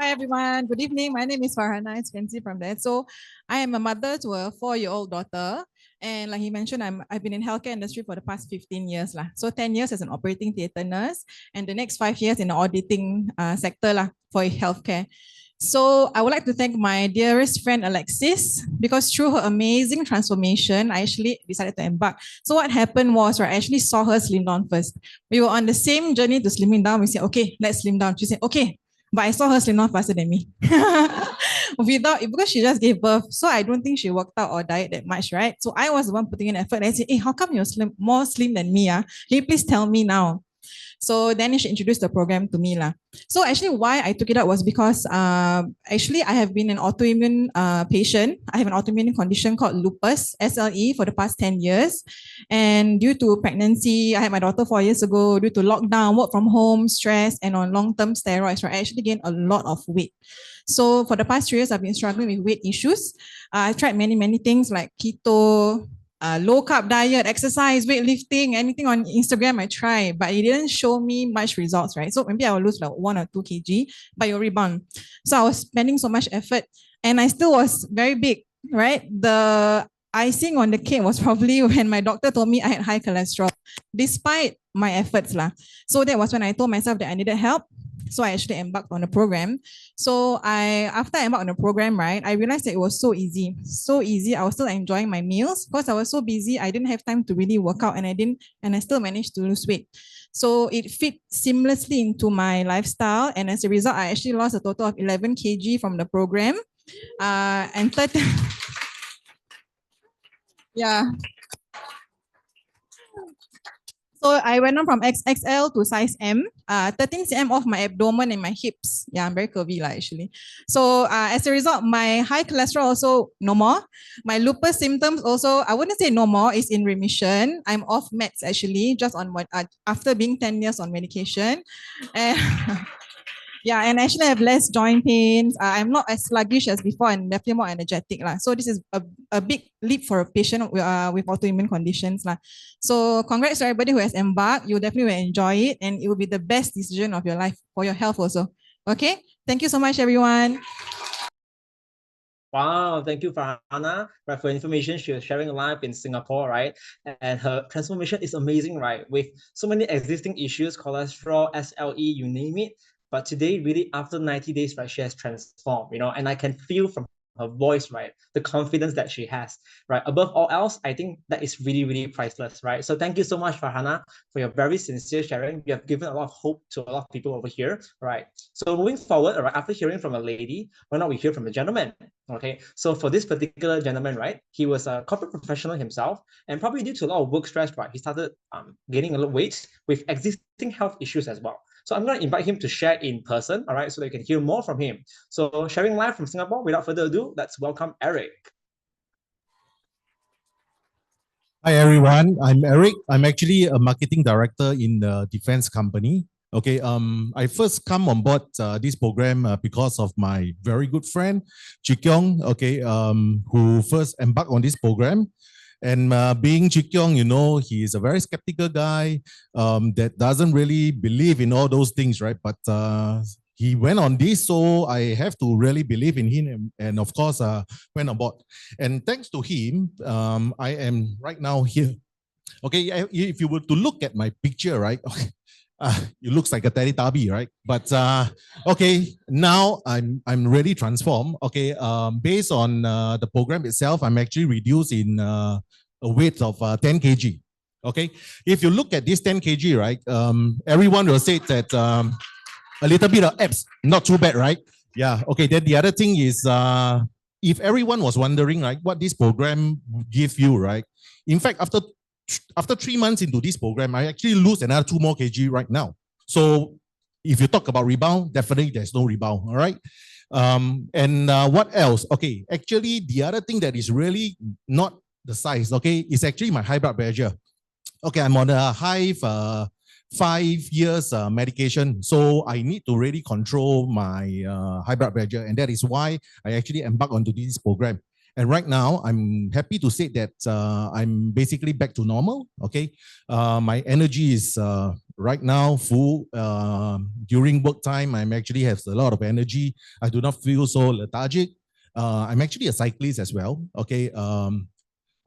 Hi everyone, good evening. My name is Farhana, as you can see from there. So I am a mother to a 4-year-old daughter. And like he mentioned, I've been in healthcare industry for the past 15 years. So 10 years as an operating theatre nurse and the next 5 years in the auditing sector for healthcare. So I would like to thank my dearest friend Alexis because through her amazing transformation, I actually decided to embark. So what happened was, right, I actually saw her slim down first. We were on the same journey to slimming down. We said, okay, let's slim down. She said, okay. But I saw her slim down faster than me. Because she just gave birth. So I don't think she worked out or diet that much, right? So I was the one putting in effort. And I said, hey, how come you're more slim than me? Can you please tell me now? So then she introduced the program to me. So actually why I took it up was because actually I have been an autoimmune patient. I have an autoimmune condition called lupus, SLE, for the past 10 years. And due to pregnancy, I had my daughter 4 years ago, due to lockdown, work from home, stress, and on long-term steroids, right, I actually gained a lot of weight. So for the past 3 years, I've been struggling with weight issues. I tried many things like keto, low carb diet, exercise, weightlifting, anything on Instagram I try, but it didn't show me much results, right? So maybe I will lose like 1 or 2 kg, but you'll rebound. So I was spending so much effort and I still was very big, right? The icing on the cake was probably when my doctor told me I had high cholesterol, despite my efforts. So that was when I told myself that I needed help. So I actually embarked on the program. So after I embarked on the program, right, I realized that it was so easy. So easy. I was still enjoying my meals because I was so busy. I didn't have time to really work out and I still managed to lose weight. So it fit seamlessly into my lifestyle. And as a result, I actually lost a total of 11 kg from the program. And 30, yeah. So I went on from XXL to size M, 13 cm off my abdomen and my hips. Yeah, I'm very curvy actually. So as a result, my high cholesterol also no more. My lupus symptoms also, I wouldn't say no more, is in remission. I'm off meds actually, just on after being 10 years on medication. And yeah, and actually I have less joint pains. I'm not as sluggish as before and definitely more energetic. So this is a big leap for a patient with autoimmune conditions. So congrats to everybody who has embarked. You definitely will enjoy it and it will be the best decision of your life for your health also. Okay, thank you so much, everyone. Wow, thank you, Farhana, right, for information. She was sharing live in Singapore, right? And her transformation is amazing, right? With so many existing issues, cholesterol, SLE, you name it. But today, really, after 90 days, right, she has transformed, and I can feel from her voice, right, the confidence that she has, right? Above all else, I think that is really, really priceless, right? So thank you so much, Farhana, for your very sincere sharing. You have given a lot of hope to a lot of people over here, right? So moving forward, right, after hearing from a lady, why not we hear from a gentleman? Okay, so for this particular gentleman, right, he was a corporate professional himself, and probably due to a lot of work stress, right, he started gaining a lot of weight with existing health issues as well. So I'm going to invite him to share in person, all right, so that you can hear more from him. So sharing live from Singapore, without further ado, let's welcome Eric. Hi everyone, I'm Eric. I'm actually a marketing director in the defense company. Okay, I first come on board this program because of my very good friend Chi Kyong, okay, who first embarked on this program. And being Chi Kyong, he is a very skeptical guy that doesn't really believe in all those things, right? But he went on this, so I have to really believe in him, and of course, went on board. And thanks to him, I am right now here. Okay, if you were to look at my picture, right? it looks like a Teletubby, right? But okay, now I'm really transformed. Okay, based on the program itself, I'm actually reduced in a weight of 10 kg. Okay, if you look at this 10 kg, right, everyone will say that a little bit of abs, not too bad, right? Yeah. Okay. Then the other thing is, if everyone was wondering, right, what this program gives you, right? In fact, after 3 months into this program, I actually lose another 2 more kg right now. So if you talk about rebound, definitely there's no rebound. All right. And what else? Okay. Actually, the other thing that is really not the size, okay, is actually my high blood pressure. Okay, I'm on a high 5 years medication, so I need to really control my high blood pressure, and that is why I actually embarked onto this program. And right now, I'm happy to say that I'm basically back to normal. Okay, my energy is right now full. During work time, I'm actually have a lot of energy. I do not feel so lethargic. I'm actually a cyclist as well. Okay,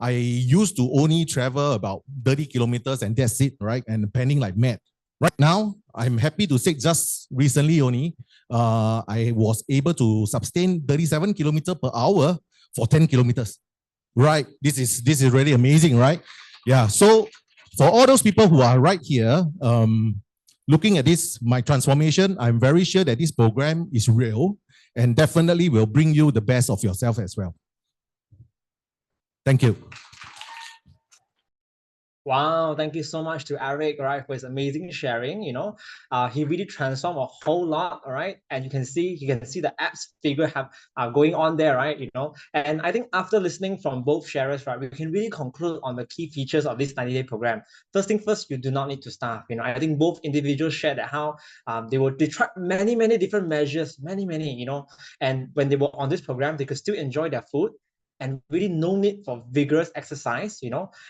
I used to only travel about 30 kilometers and that's it, right? And penning like mad. Right now, I'm happy to say just recently only, I was able to sustain 37 kilometers per hour for 10 kilometers. Right? This is really amazing, right? Yeah. So for all those people who are right here, looking at this, my transformation, I'm very sure that this program is real and definitely will bring you the best of yourself as well. Thank you. Wow, thank you so much to Eric, right, for his amazing sharing. He really transformed a whole lot, all right. And you can see the apps figure have going on there, right? And I think after listening from both sharers, right, we can really conclude on the key features of this 90-day program. First thing first, you do not need to starve. I think both individuals shared that how they tried many different measures, many, and when they were on this program, they could still enjoy their food and really no need for vigorous exercise,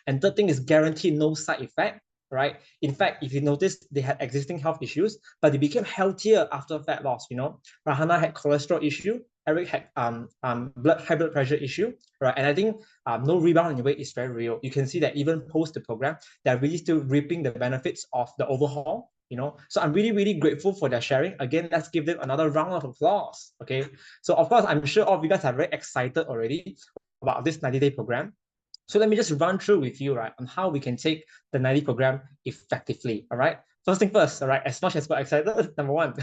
And third thing is guaranteed no side effect, right? In fact, if you notice, they had existing health issues, but they became healthier after fat loss, Rahana had cholesterol issue, Eric had high blood pressure issue, right? And I think no rebound in weight is very real. You can see that even post the program, they're really still reaping the benefits of the overhaul, So I'm really grateful for their sharing. Again, let's give them another round of applause, okay? So of course, I'm sure all of you guys are very excited already about this 90-day program. So let me just run through with you, right, on how we can take the 90 program effectively, all right? First thing first, all right, as much as we're excited, number one,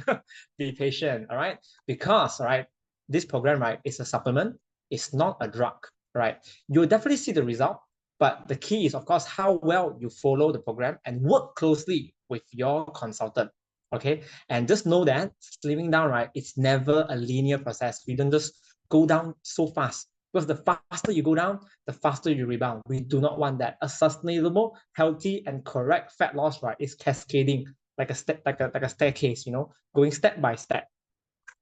be patient, all right? Because, all right, this program, right, is a supplement. It's not a drug, right? You'll definitely see the result, but the key is, of course, how well you follow the program and work closely with your consultant, okay? And just know that slimming down, right, it's never a linear process. We don't just go down so fast. Because the faster you go down, the faster you rebound. We do not want that. A sustainable, healthy, and correct fat loss, right, is cascading like a staircase, going step by step.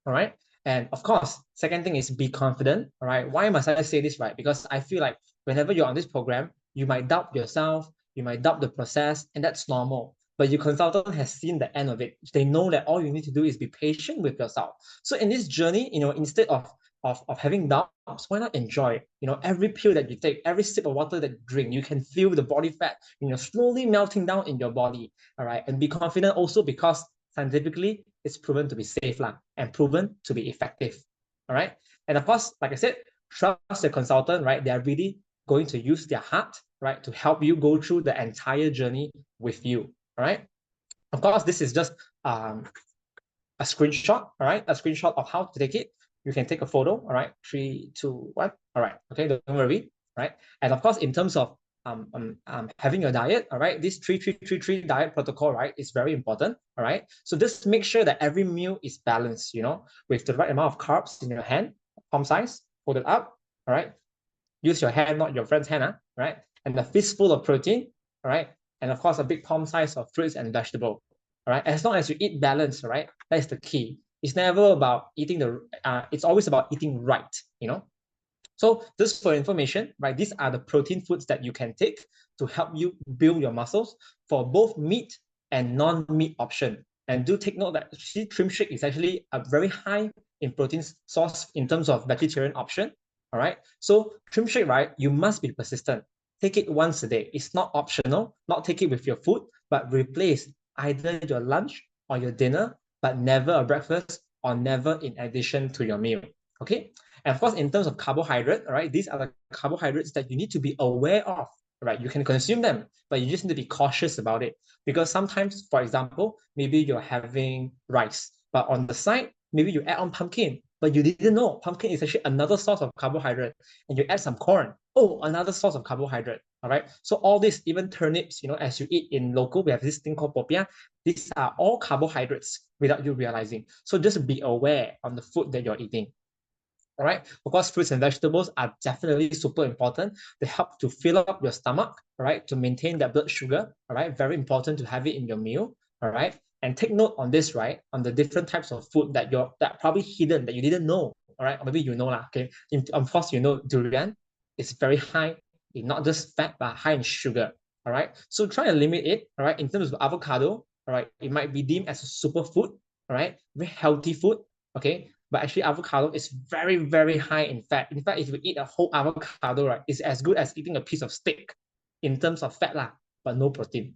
All right. And of course, second thing is be confident. All right. Why must I say this, right? Because I feel like whenever you're on this program, you might doubt yourself, you might doubt the process, and that's normal. But your consultant has seen the end of it. They know that all you need to do is be patient with yourself. So in this journey, instead of having doubts, why not enjoy? Every pill that you take, every sip of water that you drink, you can feel the body fat, slowly melting down in your body. All right. And be confident also because scientifically, it's proven to be safe and proven to be effective. All right. And of course, like I said, trust the consultant, right? They are really going to use their heart, right, to help you go through the entire journey with you. All right. Of course, this is just a screenshot, all right? A screenshot of how to take it. You can take a photo, all right? 3, 2, 1. All right. Okay, don't worry, right? And of course, in terms of having your diet, all right, this 3-3-3-3 diet protocol, right, is very important, all right? So just make sure that every meal is balanced, with the right amount of carbs in your hand, palm size, hold it up, all right? Use your hand, not your friend's hand, right? And a fistful of protein, all right? And of course, a big palm size of fruits and vegetables, all right? As long as you eat balanced, right, that's the key. It's never about eating it's always about eating right, So just for information, right, these are the protein foods that you can take to help you build your muscles for both meat and non-meat option. And do take note that shrimp shake is actually a very high in protein source in terms of vegetarian option, all right? So shrimp shake, right, you must be persistent. Take it once a day. It's not optional, not take it with your food, but replace either your lunch or your dinner, but never a breakfast or never in addition to your meal. Okay. And of course, in terms of carbohydrate, all right, these are the carbohydrates that you need to be aware of, right? You can consume them, but you just need to be cautious about it. Because sometimes, for example, maybe you're having rice, but on the side, maybe you add on pumpkin, but you didn't know pumpkin is actually another source of carbohydrate, and you add some corn. Oh, another source of carbohydrate. All right. So all this, even turnips, as you eat in local, we have this thing called popiah. These are all carbohydrates without you realizing. So just be aware on the food that you're eating. All right. Of course, fruits and vegetables are definitely super important. They help to fill up your stomach, all right, to maintain that blood sugar. All right. Very important to have it in your meal. All right. And take note on this, right? On the different types of food that probably hidden that you didn't know. All right. Or maybe you know lah. Okay. Of course, durian is very high in not just fat, but high in sugar. All right. So try and limit it. All right. In terms of avocado, all right, it might be deemed as a superfood. All right. Very healthy food. Okay. But actually, avocado is very, very high in fat. In fact, if you eat a whole avocado, right, it's as good as eating a piece of steak in terms of fat, but no protein.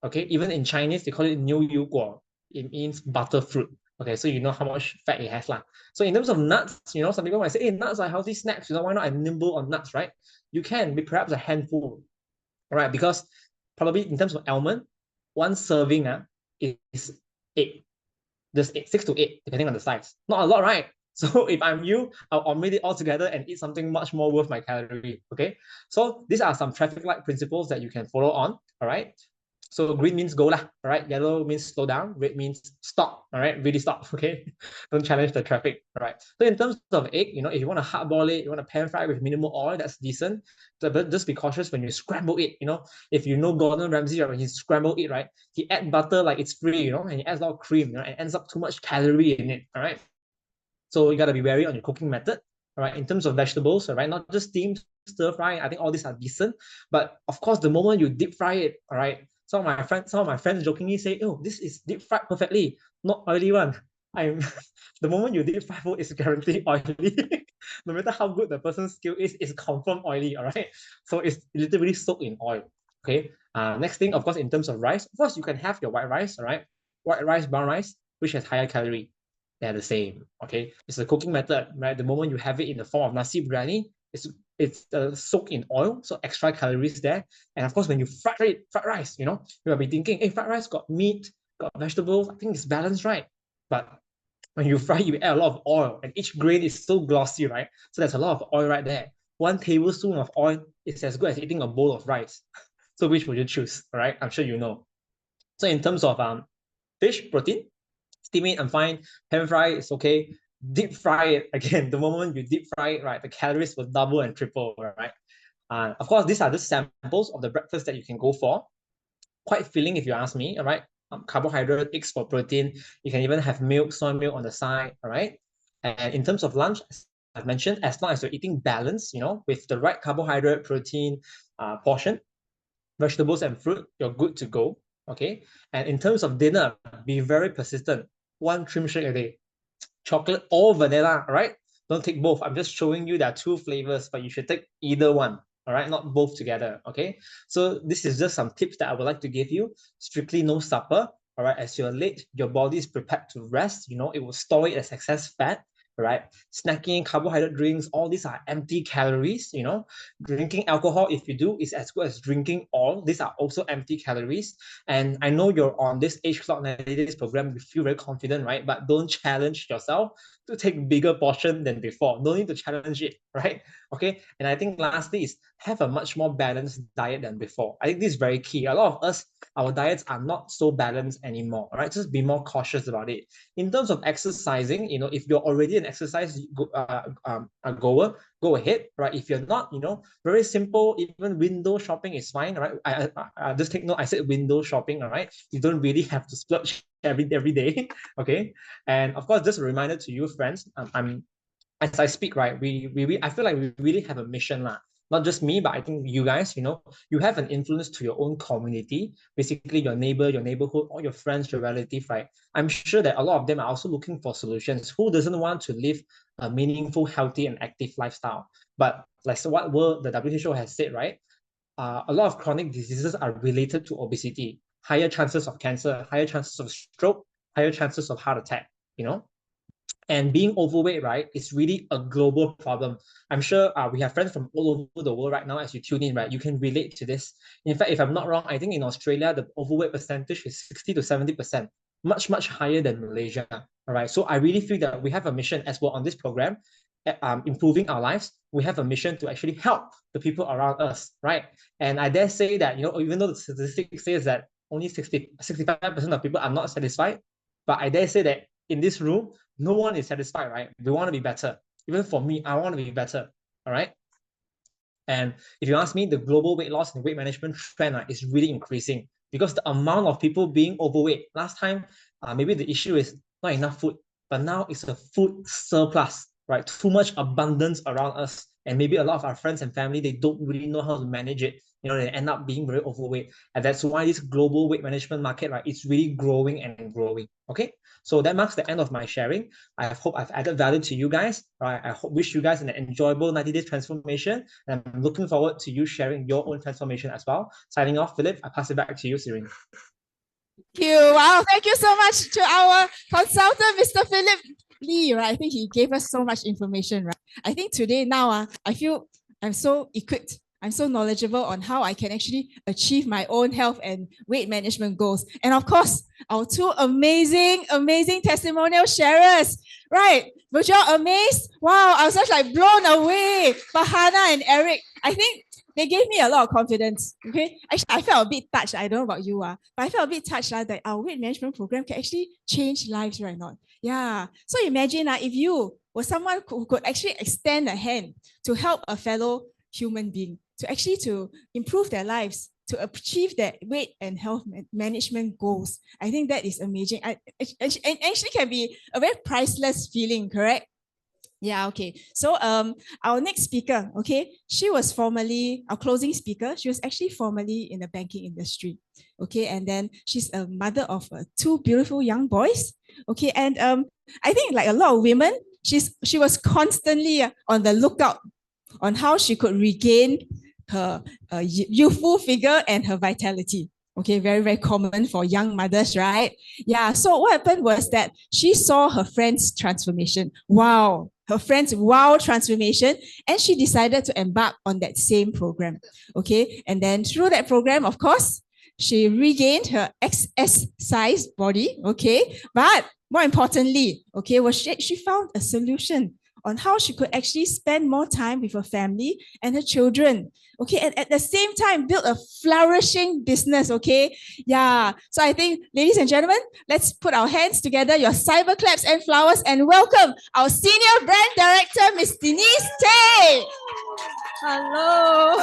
Okay, even in Chinese, they call it 牛油果. It means butter fruit. Okay, so you know how much fat it has. So in terms of nuts, some people might say, hey, nuts are healthy snacks. Why not I nibble on nuts, right? You can be perhaps a handful, right? Because probably in terms of almond, one serving is 8. Just 6 to 8, depending on the size. Not a lot, right? So if I'm you, I'll omit it all together and eat something much more worth my calorie. Okay. So these are some traffic light principles that you can follow on. All right. So green means go lah, all right? Yellow means slow down. Red means stop, all right? Really stop, okay? Don't challenge the traffic, all right? So in terms of egg, if you want to hard boil it, you want to pan fry with minimal oil, that's decent. But just be cautious when you scramble it, If you know Gordon Ramsay, right, when he scramble it, right, he add butter like it's free, and he adds a lot of cream, and ends up too much calorie in it, all right? So you got to be wary on your cooking method, all right? In terms of vegetables, all right, not just steamed, stir fry, I think all these are decent. But of course, the moment you deep fry it, all right, some of my friends jokingly say, oh, this is deep fried perfectly, not oily one. The moment you deep fry food, it's guaranteed oily. No matter how good the person's skill is, it's confirmed oily, all right? So it's literally soaked in oil, okay? Next thing, of course, in terms of rice, of course, you can have your white rice, all right? White rice, brown rice, which has higher calorie. They're the same, okay? It's a cooking method, right? The moment you have it in the form of nasi biryani, it's soaked in oil, so extra calories there. And of course, when you fried rice, you will be thinking, hey, fried rice got meat, got vegetables, I think it's balanced, right? But when you fry, you add a lot of oil, and each grain is so glossy, right? So there's a lot of oil right there. 1 tablespoon of oil is as good as eating a bowl of rice. So which would you choose? All right, I'm sure you know. So in terms of fish protein, steam it, I'm fine. Pan fry, it's okay. Deep fry it, again, the moment you deep fry it, right, the calories will double and triple, right? Of course, these are just samples of the breakfast that you can go for. Quite filling if you ask me, all right? Carbohydrate, eggs for protein. You can even have milk, soy milk on the side, all right? And in terms of lunch, as I've mentioned, as long as you're eating balance, with the right carbohydrate, protein portion, vegetables and fruit, you're good to go, okay? And in terms of dinner, be very persistent. 1 cream shake a day. Chocolate or vanilla, all right? Don't take both. I'm just showing you there are 2 flavors, but you should take either one, all right? Not both together, okay? So this is just some tips that I would like to give you. Strictly no supper, all right? As you're late, your body is prepared to rest, it will store it as excess fat, right? Snacking, carbohydrate drinks, all these are empty calories, Drinking alcohol, if you do, is as good as drinking oil. These are also empty calories. And I know you're on this Age Clock 90 Days program, you feel very confident, right? But don't challenge yourself to take bigger portion than before. No need to challenge it, right? Okay. And I think lastly is have a much more balanced diet than before. I think this is very key. A lot of us, our diets are not so balanced anymore, all right? Just be more cautious about it. In terms of exercising, if you're already an exercise goer, go ahead, right? If you're not, very simple, even window shopping is fine, right? I just take note, I said window shopping, all right? You don't really have to splurge every day, okay? And of course, just a reminder to you, friends, as I speak, right, I feel like we really have a mission, not just me, but I think you guys, you have an influence to your own community, basically your neighbor, your neighborhood, all your friends, your relative, right? I'm sure that a lot of them are also looking for solutions. Who doesn't want to live a meaningful, healthy, and active lifestyle? But like so what the WHO has said, right? A lot of chronic diseases are related to obesity. higher chances of cancer, higher chances of stroke, higher chances of heart attack, you know? And being overweight, right, is really a global problem. I'm sure we have friends from all over the world right now as you tune in, right? You can relate to this. In fact, if I'm not wrong, I think in Australia, the overweight percentage is 60 to 70%, much, much higher than Malaysia. All right. So I really feel that we have a mission as well on this program, improving our lives. We have a mission to actually help the people around us, right? And I dare say that, even though the statistic says that only 65% of people are not satisfied, but I dare say that in this room, no one is satisfied, right? We want to be better. Even for me, I want to be better. All right. And if you ask me, the global weight loss and weight management trend is really increasing because the amount of people being overweight. Last time, maybe the issue is not enough food, but now it's a food surplus, right? Too much abundance around us. And maybe a lot of our friends and family, they don't really know how to manage it. They end up being very overweight. And that's why this global weight management market, right, is really growing and growing. Okay. So that marks the end of my sharing. I hope I've added value to you guys. Right? Wish you guys an enjoyable 90 days transformation. And I'm looking forward to you sharing your own transformation as well. Signing off, Philip. I pass it back to you, Serene. Thank you. Wow, thank you so much to our consultant, Mr. Philip Lee, right? I think he gave us so much information, right? I think today now, I feel I'm so equipped. I'm so knowledgeable on how I can actually achieve my own health and weight management goals. And of course, our two amazing testimonial sharers, right? Were you all amazed? Wow, I was just like blown away by Hannah and Eric. I think they gave me a lot of confidence. Okay, actually, I felt a bit touched. I don't know about you, but I felt a bit touched that our weight management program can actually change lives, right? Not, yeah. So imagine if you were someone who could actually extend a hand to help a fellow human being to improve their lives, to achieve their weight and health management goals. I think that is amazing. It actually can be a very priceless feeling, correct? Yeah, okay. So our next speaker, okay, she was formerly our closing speaker. She was actually formerly in the banking industry. Okay, and then she's a mother of two beautiful young boys. Okay, and I think like a lot of women, she was constantly on the lookout on how she could regain her youthful figure and her vitality. Okay, very, very common for young mothers, right? Yeah, so what happened was that she saw her friend's transformation. Wow, her friend's wow transformation, and she decided to embark on that same program. Okay, and then through that program, of course, she regained her XS size body. Okay, but more importantly, okay, she found a solution on how she could actually spend more time with her family and her children. Okay, and at the same time, build a flourishing business. Okay, yeah. So I think, ladies and gentlemen, let's put our hands together, your cyber claps and flowers, and welcome our Senior Brand Director, Miss Denise Tay. Hello.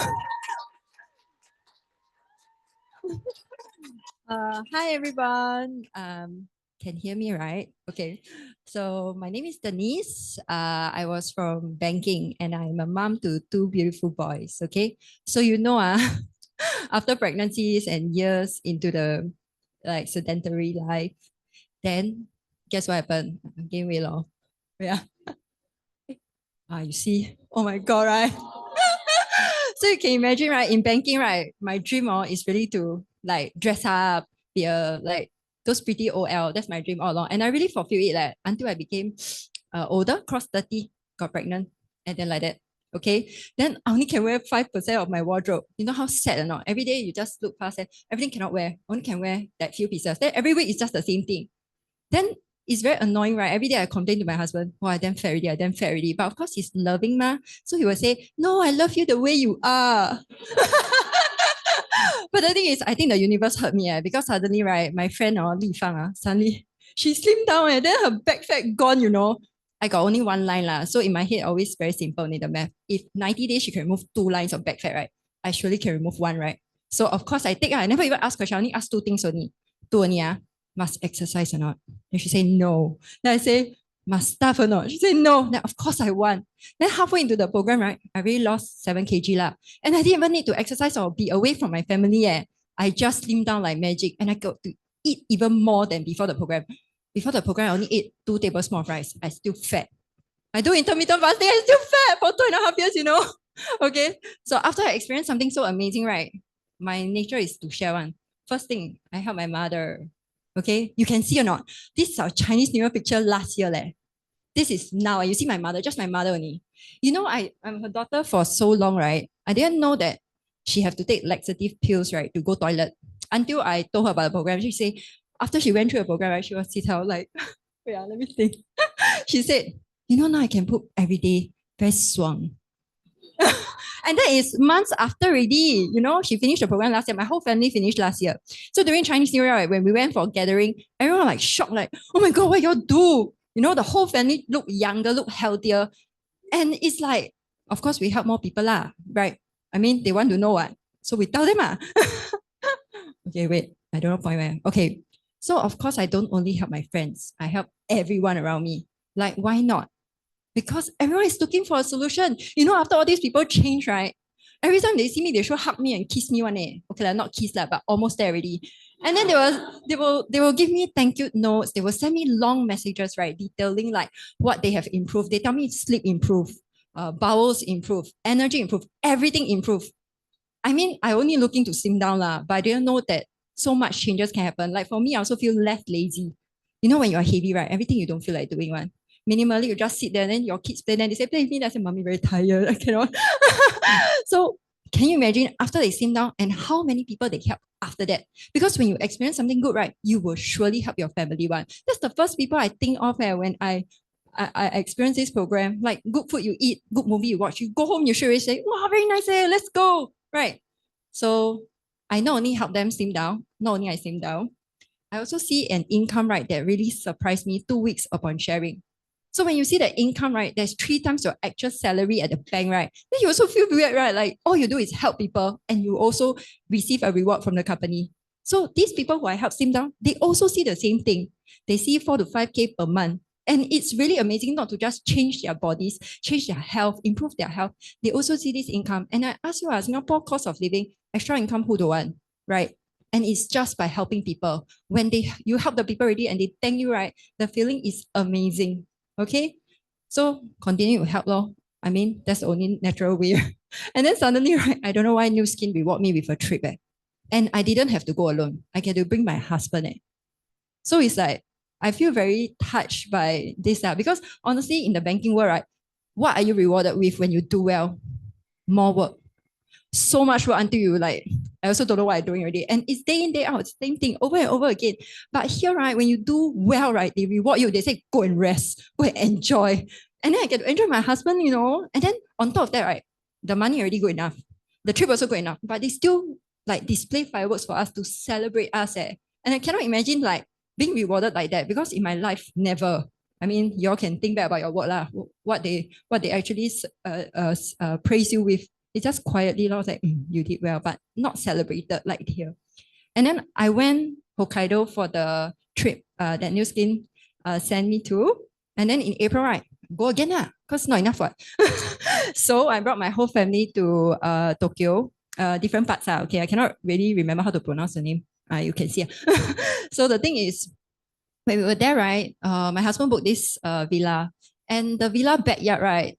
Hi, everyone. Can hear me, right? Okay. So my name is Denise. I was from banking and I'm a mom to two beautiful boys. Okay. So after pregnancies and years into the sedentary life, then guess what happened? I gained weight loss. Yeah. You see? Oh my God, right? So you can imagine, right? In banking, right? My dream is really to dress up, be those pretty OL. That's my dream all along. And I really fulfilled it until I became older, crossed 30, got pregnant, and then like that. Okay. Then I only can wear 5% of my wardrobe. You know how sad or not? Every day you just look past and everything cannot wear. Only can wear that few pieces. Then every week it's just the same thing. Then it's very annoying, right? Every day I complain to my husband, oh, I damn fat already. But of course he's loving, ma. So he will say, no, I love you the way you are. But the thing is, I think the universe hurt me because suddenly, right, my friend Li Fang, suddenly she slimmed down and then her back fat gone, I got only one line. So in my head, always very simple, the math. If 90 days she can remove 2 lines of back fat, right? I surely can remove 1, right? So of course I take, I never even ask question. I only ask 2 things only. 2 only, must exercise or not? And she say no. Then I say, must starve or not? She said no. Then of course I want. Then halfway into the program, right, I really lost 7 kg and I didn't even need to exercise or be away from my family. I just slimmed down like magic and I got to eat even more than before the program. Before the program, I only ate 2 tablespoons of rice. I still fat. I do intermittent fasting, I still fat for 2.5 years, Okay. So after I experienced something so amazing, right, my nature is to share one. First thing, I help my mother. Okay, you can see or not? This is our Chinese New Year picture last year. This is now. You see my mother, just my mother only. You know, I'm her daughter for so long, right? I didn't know that she have to take laxative pills, right, to go toilet. Until I told her about the program, she said, after she went through the program, right, she was sit out like, wait, let me think. She said, you know, now I can poop every day, very swang. And that is months after already. You know, she finished the program last year. My whole family finished last year. So during Chinese New Year, right, when we went for a gathering, everyone like shocked, like, oh my God, what y'all do? You know, the whole family look younger, look healthier. And it's like, of course, we help more people, lah, right? I mean, they want to know what. So we tell them, Okay, wait, I don't know point where. Okay. So of course, I don't only help my friends. I help everyone around me. Like, why not? Because everyone is looking for a solution. You know, after all these people change, right? Every time they see me, they should hug me and kiss me one day. Okay, not kiss that, but almost there already. And then they will give me thank you notes. They will send me long messages, right, detailing like what they have improved. They tell me sleep improve, bowels improve, energy improve, everything improve. I mean, I only looking to slim down lah, but I didn't know that so much changes can happen. Like for me, I also feel less lazy. You know, when you're heavy, right? Everything you don't feel like doing one. Minimally, you just sit there, and then your kids play, then they say, play with me. I say, mommy, very tired. I cannot. So can you imagine after they slim down and how many people they help after that? Because when you experience something good, right, you will surely help your family one. That's the first people I think of when I experience this program. Like good food you eat, good movie you watch, you go home, you should always say, wow, very nice, let's go. Right. So I not only help them slim down, not only I slim down, I also see an income, right, that really surprised me 2 weeks upon sharing. So when you see the income, right, there's 3 times your actual salary at the bank, right? Then you also feel weird, right? Like all you do is help people and you also receive a reward from the company. So these people who I help slim down, they also see the same thing. They see 4 to 5K per month. And it's really amazing not to just change their bodies, change their health, improve their health. They also see this income. And I ask you, Singapore cost of living, extra income, who don't want, right? And it's just by helping people. When you help the people already and they thank you, right? The feeling is amazing. Okay? So continue to help, lor. I mean, that's the only natural way. And then suddenly, right, I don't know why New Skin reward me with a trip. And I didn't have to go alone. I get to bring my husband. So it's like, I feel very touched by this. Because honestly, in the banking world, right, what are you rewarded with when you do well? More work. So much work until you like, I also don't know what I'm doing already. And it's day in, day out, it's the same thing over and over again. But here, right, when you do well, right, they reward you. They say, go and rest, go and enjoy. And then I get to enjoy my husband, you know. And then on top of that, right, the money already good enough. The trip also good enough. But they still like display fireworks for us to celebrate us. And I cannot imagine like being rewarded like that, because in my life, never. I mean, you all can think back about your work, what they actually praise you with. It's just quietly, like, you did well, but not celebrated like here. And then I went Hokkaido for the trip that New Skin sent me to. And then in April, right, go again, because not enough. So I brought my whole family to Tokyo, different parts. Okay, I cannot really remember how to pronounce the name. You can see. So the thing is, when we were there, right, my husband booked this villa. And the villa backyard, right,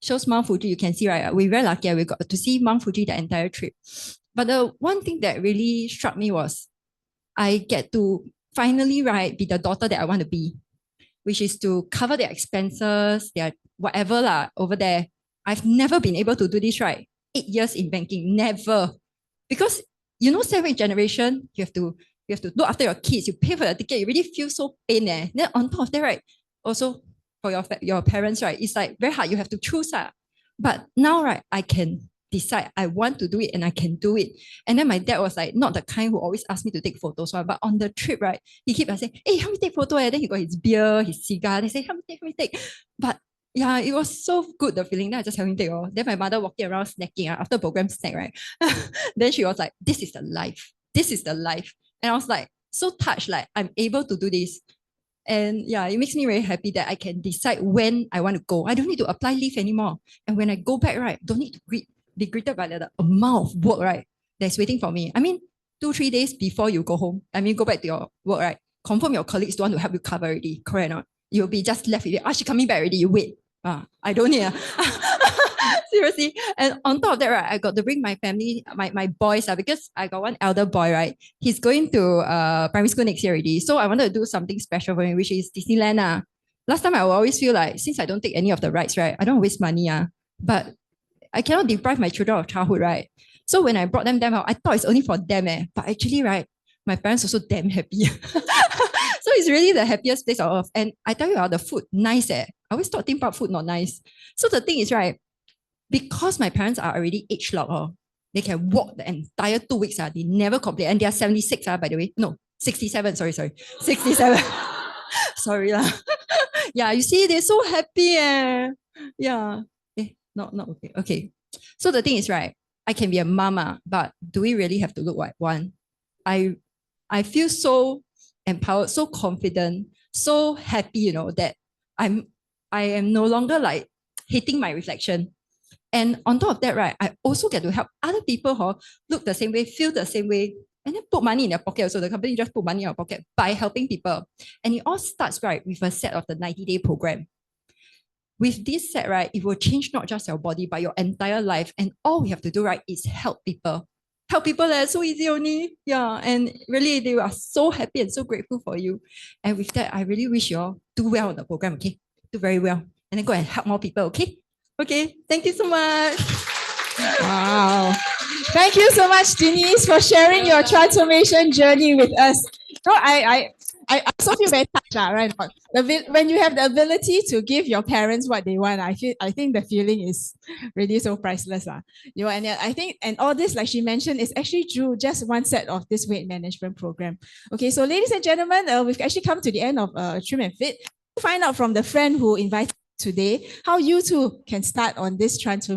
shows Mount Fuji. You can see, right? We're very lucky. We got to see Mount Fuji the entire trip. But the one thing that really struck me was I get to finally, right, be the daughter that I want to be, which is to cover their expenses, their whatever over there. I've never been able to do this, right? 8 years in banking, never. Because, you know, 7th generation, you have to look after your kids, you pay for the ticket, you really feel so pain. Then on top of that, right, also for your parents, right, it's like very hard. You have to choose. But now, right, I can decide I want to do it and I can do it. And then my dad was like, not the kind who always asked me to take photos, but on the trip, right, he kept saying, hey, help me take photo. And then he got his beer, his cigar. They say, help me take. But yeah, it was so good, the feeling. Then I just helped him take. Then my mother walking around snacking after program snack, right? Then she was like, this is the life. This is the life. And I was like, so touched, like I'm able to do this. And yeah, it makes me very happy that I can decide when I want to go. I don't need to apply leave anymore. And when I go back, right, don't need to be greeted by the amount of work, right, that's waiting for me. I mean, 2-3 days before you go home, go back to your work, right, confirm your colleagues don't want to help you cover already, correct or not? You'll be just left with it. She's coming back already, you wait. I don't need. Seriously. And on top of that, right, I got to bring my family, my boys, because I got one elder boy, right? He's going to primary school next year already. So I wanted to do something special for him, which is Disneyland. Last time I would always feel like, since I don't take any of the rides, right, I don't waste money. But I cannot deprive my children of childhood, right? So when I brought them down, I thought it's only for them. But actually, right, my parents also damn happy. So it's really the happiest place on earth. And I tell you, the food, nice. I always thought theme park food not nice. So the thing is, right, because my parents are already age locked, they can walk the entire 2 weeks. They never complain. And they are 76, by the way. No, 67. Sorry. 67. Sorry. Yeah, you see, they're so happy. Yeah. Not okay. Okay. So the thing is, right, I can be a mama, but do we really have to look like one? I feel so empowered, so confident, so happy, that I am no longer like hating my reflection. And on top of that, right, I also get to help other people look the same way, feel the same way, and then put money in their pocket. So the company just put money in our pocket by helping people. And it all starts, right, with a set of the 90-day program. With this set, right, it will change not just your body, but your entire life. And all we have to do, right, is help people. Help people, so easy only. Yeah, and really, they are so happy and so grateful for you. And with that, I really wish you all do well on the program, okay? Do very well. And then go and help more people, okay? Okay, thank you so much. Wow. Thank you so much, Denise, for sharing your transformation journey with us. So I also feel very touched, right? When you have the ability to give your parents what they want, I think the feeling is really so priceless. And I think, and all this, like she mentioned, is actually through just one set of this weight management program. Okay, so ladies and gentlemen, we've actually come to the end of Trim and Fit. Find out from the friend who invited today how you too can start on this transformation